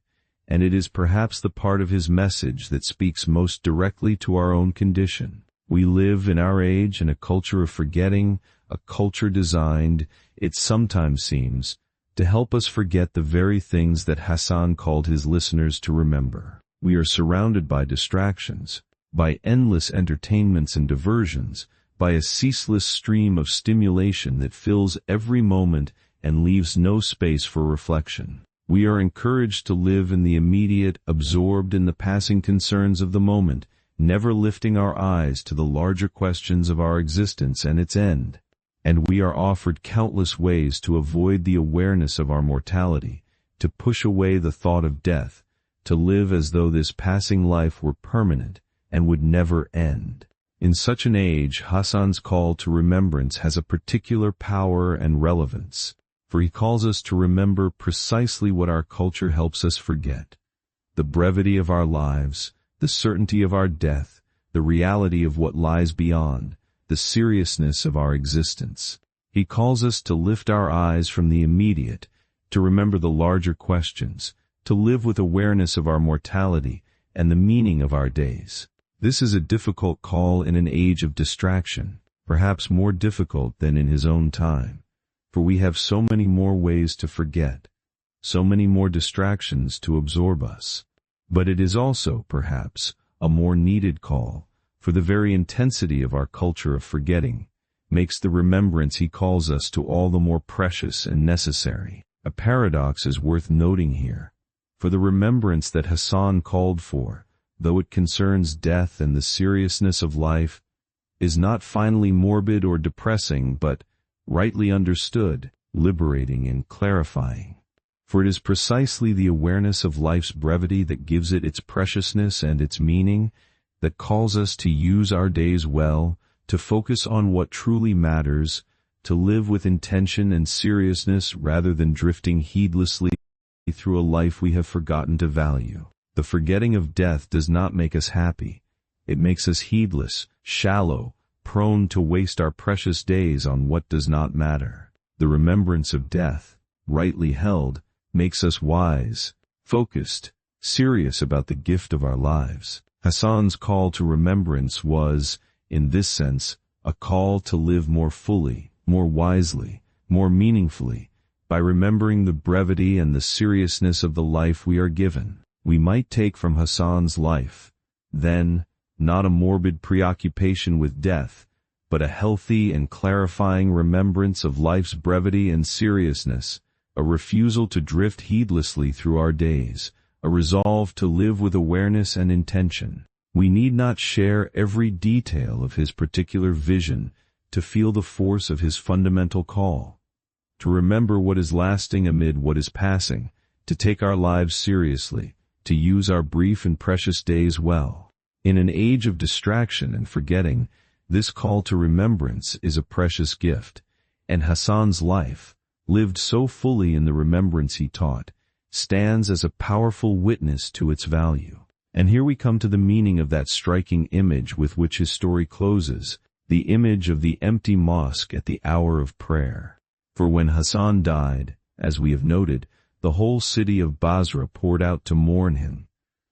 and it is perhaps the part of his message that speaks most directly to our own condition. We live in our age in a culture of forgetting, a culture designed, it sometimes seems, to help us forget the very things that Hasan called his listeners to remember. We are surrounded by distractions, by endless entertainments and diversions, by a ceaseless stream of stimulation that fills every moment and leaves no space for reflection. We are encouraged to live in the immediate, absorbed in the passing concerns of the moment, never lifting our eyes to the larger questions of our existence and its end. And we are offered countless ways to avoid the awareness of our mortality, to push away the thought of death, to live as though this passing life were permanent and would never end. In such an age, Hasan's call to remembrance has a particular power and relevance, for he calls us to remember precisely what our culture helps us forget: the brevity of our lives, the certainty of our death, the reality of what lies beyond, the seriousness of our existence. He calls us to lift our eyes from the immediate, to remember the larger questions, to live with awareness of our mortality and the meaning of our days. This is a difficult call in an age of distraction, perhaps more difficult than in his own time, for we have so many more ways to forget, so many more distractions to absorb us. But it is also, perhaps, a more needed call, for the very intensity of our culture of forgetting makes the remembrance he calls us to all the more precious and necessary. A paradox is worth noting here, for the remembrance that Hasan called for, though it concerns death and the seriousness of life, is not finally morbid or depressing, but, rightly understood, liberating and clarifying. For it is precisely the awareness of life's brevity that gives it its preciousness and its meaning, that calls us to use our days well, to focus on what truly matters, to live with intention and seriousness rather than drifting heedlessly through a life we have forgotten to value. The forgetting of death does not make us happy. It makes us heedless, shallow, prone to waste our precious days on what does not matter. The remembrance of death, rightly held, makes us wise, focused, serious about the gift of our lives. Hasan's call to remembrance was, in this sense, a call to live more fully, more wisely, more meaningfully, by remembering the brevity and the seriousness of the life we are given. We might take from Hasan's life, then, not a morbid preoccupation with death, but a healthy and clarifying remembrance of life's brevity and seriousness, a refusal to drift heedlessly through our days, a resolve to live with awareness and intention. We need not share every detail of his particular vision to feel the force of his fundamental call. To remember what is lasting amid what is passing, to take our lives seriously, to use our brief and precious days well. In an age of distraction and forgetting, this call to remembrance is a precious gift, and Hasan's life, lived so fully in the remembrance he taught, stands as a powerful witness to its value. And here we come to the meaning of that striking image with which his story closes, the image of the empty mosque at the hour of prayer. For when Hasan died, as we have noted, the whole city of Basra poured out to mourn him,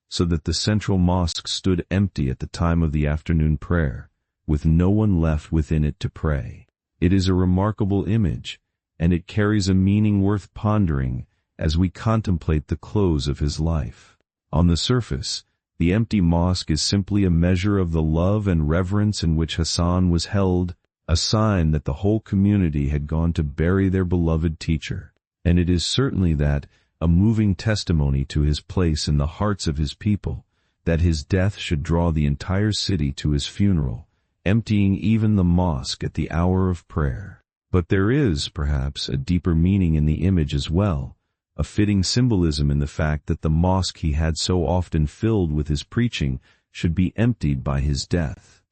so that the central mosque stood empty at the time of the afternoon prayer, with no one left within it to pray. It is a remarkable image, and it carries a meaning worth pondering as we contemplate the close of his life. On the surface, the empty mosque is simply a measure of the love and reverence in which Hasan was held, a sign that the whole community had gone to bury their beloved teacher. And it is certainly that, a moving testimony to his place in the hearts of his people, that his death should draw the entire city to his funeral, emptying even the mosque at the hour of prayer. But there is, perhaps, a deeper meaning in the image as well, a fitting symbolism in the fact that the mosque he had so often filled with his preaching should be emptied by his death,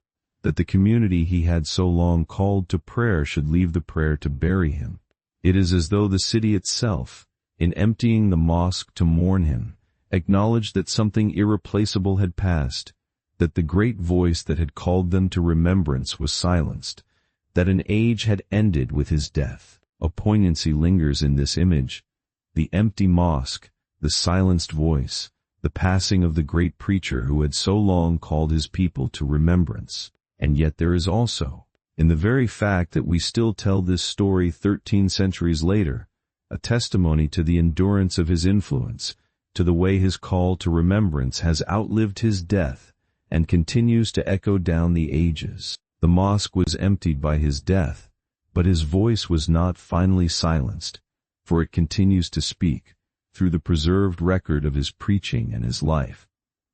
that the community he had so long called to prayer should leave the prayer to bury him. It is as though the city itself, in emptying the mosque to mourn him, acknowledged that something irreplaceable had passed, that the great voice that had called them to remembrance was silenced, that an age had ended with his death. A poignancy lingers in this image. The empty mosque, the silenced voice, the passing of the great preacher who had so long called his people to remembrance. And yet there is also, in the very fact that we still tell this story 13 centuries later, a testimony to the endurance of his influence, to the way his call to remembrance has outlived his death and continues to echo down the ages. The mosque was emptied by his death, but his voice was not finally silenced, for it continues to speak, through the preserved record of his preaching and his life,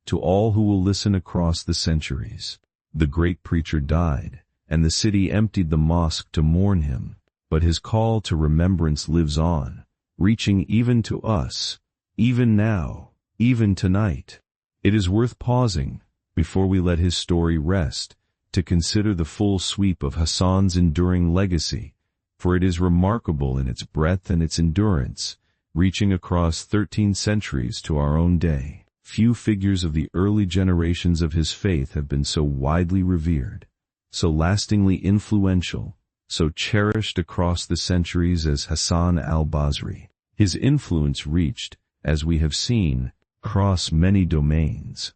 to all who will listen across the centuries. The great preacher died, and the city emptied the mosque to mourn him, but his call to remembrance lives on, reaching even to us, even now, even tonight. It is worth pausing, before we let his story rest, to consider the full sweep of Hasan's enduring legacy, for it is remarkable in its breadth and its endurance, reaching across 13 centuries to our own day. Few figures of the early generations of his faith have been so widely revered, so lastingly influential, so cherished across the centuries as Hasan al Basri. His influence reached, as we have seen, across many domains.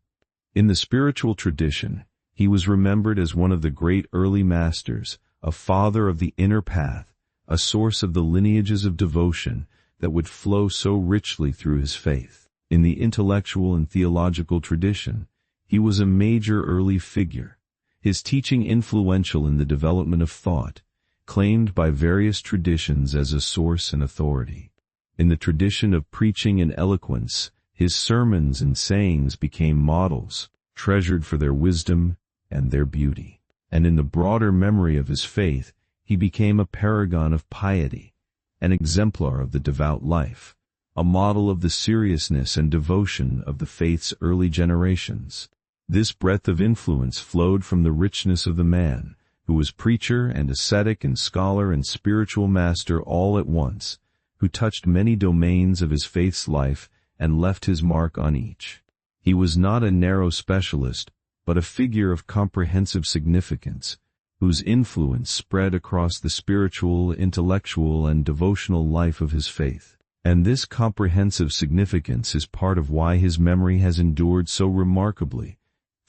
In the spiritual tradition, he was remembered as one of the great early masters, a father of the inner path, a source of the lineages of devotion that would flow so richly through his faith. In the intellectual and theological tradition, he was a major early figure, his teaching influential in the development of thought, claimed by various traditions as a source and authority. In the tradition of preaching and eloquence, his sermons and sayings became models, treasured for their wisdom and their beauty. And in the broader memory of his faith, he became a paragon of piety, an exemplar of the devout life, a model of the seriousness and devotion of the faith's early generations. This breadth of influence flowed from the richness of the man, who who was preacher and ascetic and scholar and spiritual master all at once, who touched many domains of his faith's life and left his mark on each. He was not a narrow specialist, but a figure of comprehensive significance, whose influence spread across the spiritual, intellectual, and devotional life of his faith. And this comprehensive significance is part of why his memory has endured so remarkably,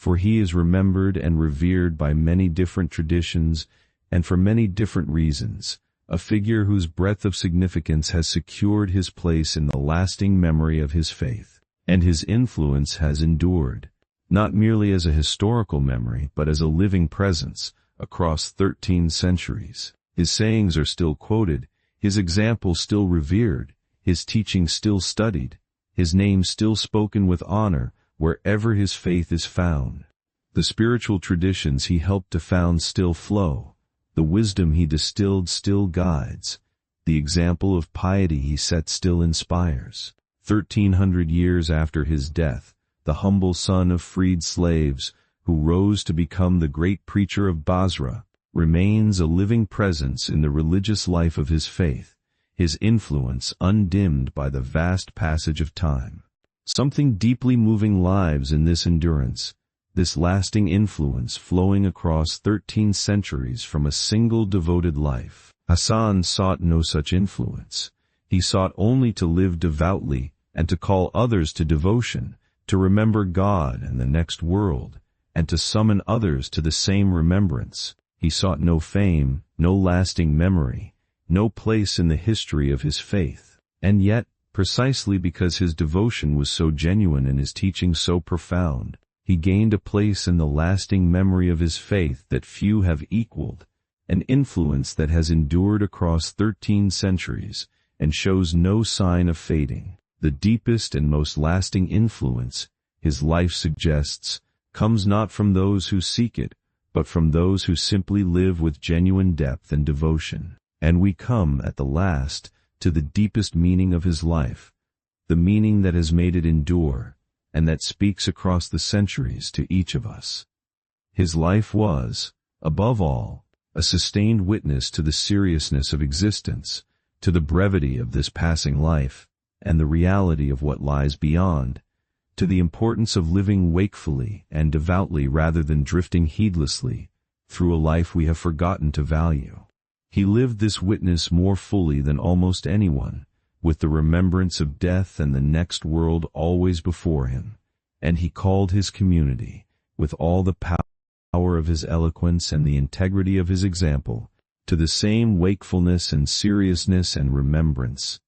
for he is remembered and revered by many different traditions and for many different reasons, a figure whose breadth of significance has secured his place in the lasting memory of his faith. And his influence has endured, not merely as a historical memory but as a living presence, across 13 centuries. His sayings are still quoted, his example still revered, his teaching still studied, his name still spoken with honor wherever his faith is found. The spiritual traditions he helped to found still flow, the wisdom he distilled still guides, the example of piety he set still inspires. 1,300 years after his death, the humble son of freed slaves, who rose to become the great preacher of Basra, remains a living presence in the religious life of his faith, his influence undimmed by the vast passage of time. Something deeply moving lives in this endurance, this lasting influence flowing across 13 centuries from a single devoted life. Hasan sought no such influence. He sought only to live devoutly and to call others to devotion, to remember God and the next world, and to summon others to the same remembrance. He sought no fame, no lasting memory, no place in the history of his faith. And yet, precisely because his devotion was so genuine and his teaching so profound, he gained a place in the lasting memory of his faith that few have equaled, an influence that has endured across 13 centuries and shows no sign of fading. The deepest and most lasting influence, his life suggests, comes not from those who seek it, but from those who simply live with genuine depth and devotion. And we come, at the last, to the deepest meaning of his life, the meaning that has made it endure, and that speaks across the centuries to each of us. His life was, above all, a sustained witness to the seriousness of existence, to the brevity of this passing life, and the reality of what lies beyond, to the importance of living wakefully and devoutly rather than drifting heedlessly through a life we have forgotten to value. He lived this witness more fully than almost anyone, with the remembrance of death and the next world always before him, and he called his community, with all the power of his eloquence and the integrity of his example, to the same wakefulness and seriousness and remembrance.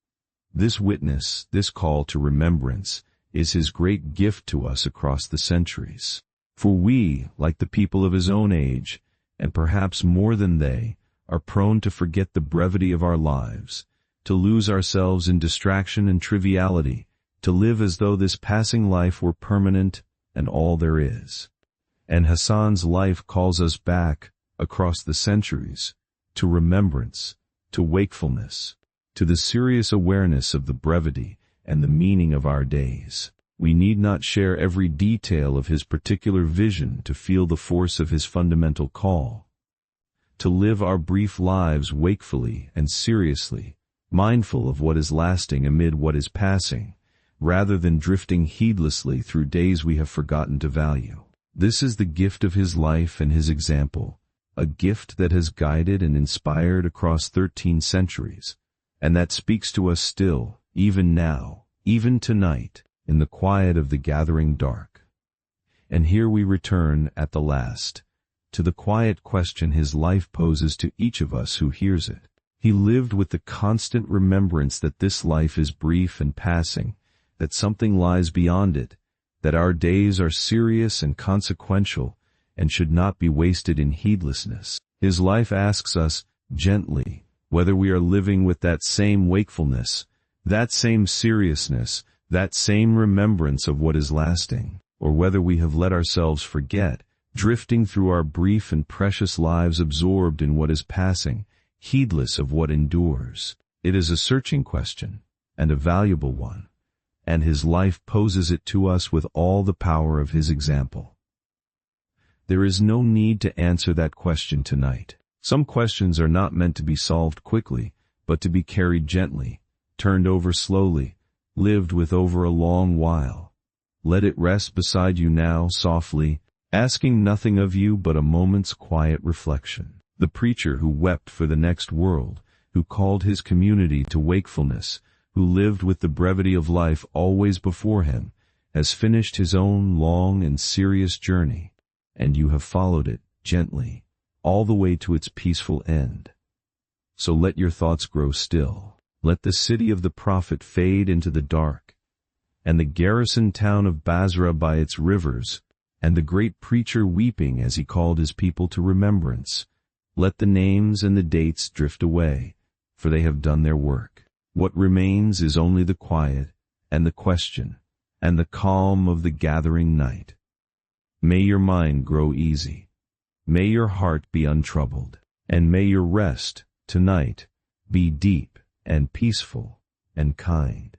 This witness, this call to remembrance, is his great gift to us across the centuries. For we, like the people of his own age, and perhaps more than they, are prone to forget the brevity of our lives, to lose ourselves in distraction and triviality, to live as though this passing life were permanent and all there is. And Hasan's life calls us back, across the centuries, to remembrance, to wakefulness, to the serious awareness of the brevity and the meaning of our days. We need not share every detail of his particular vision to feel the force of his fundamental call. To live our brief lives wakefully and seriously, mindful of what is lasting amid what is passing, rather than drifting heedlessly through days we have forgotten to value. This is the gift of his life and his example, a gift that has guided and inspired across 13 centuries, and that speaks to us still, even now, even tonight, in the quiet of the gathering dark. And here we return, at the last, to the quiet question his life poses to each of us who hears it. He lived with the constant remembrance that this life is brief and passing, that something lies beyond it, that our days are serious and consequential, and should not be wasted in heedlessness. His life asks us, gently, whether we are living with that same wakefulness, that same seriousness, that same remembrance of what is lasting, or whether we have let ourselves forget, drifting through our brief and precious lives absorbed in what is passing, heedless of what endures. It is a searching question, and a valuable one, and his life poses it to us with all the power of his example. There is no need to answer that question tonight. Some questions are not meant to be solved quickly, but to be carried gently, turned over slowly, lived with over a long while. Let it rest beside you now softly, asking nothing of you but a moment's quiet reflection. The preacher who wept for the next world, who called his community to wakefulness, who lived with the brevity of life always before him, has finished his own long and serious journey, and you have followed it gently, all the way to its peaceful end. So let your thoughts grow still. Let the city of the prophet fade into the dark, and the garrisoned town of Basra by its rivers, and the great preacher weeping as he called his people to remembrance. Let the names and the dates drift away, for they have done their work. What remains is only the quiet, and the question, and the calm of the gathering night. May your mind grow easy. May your heart be untroubled, and may your rest, tonight, be deep and peaceful and kind.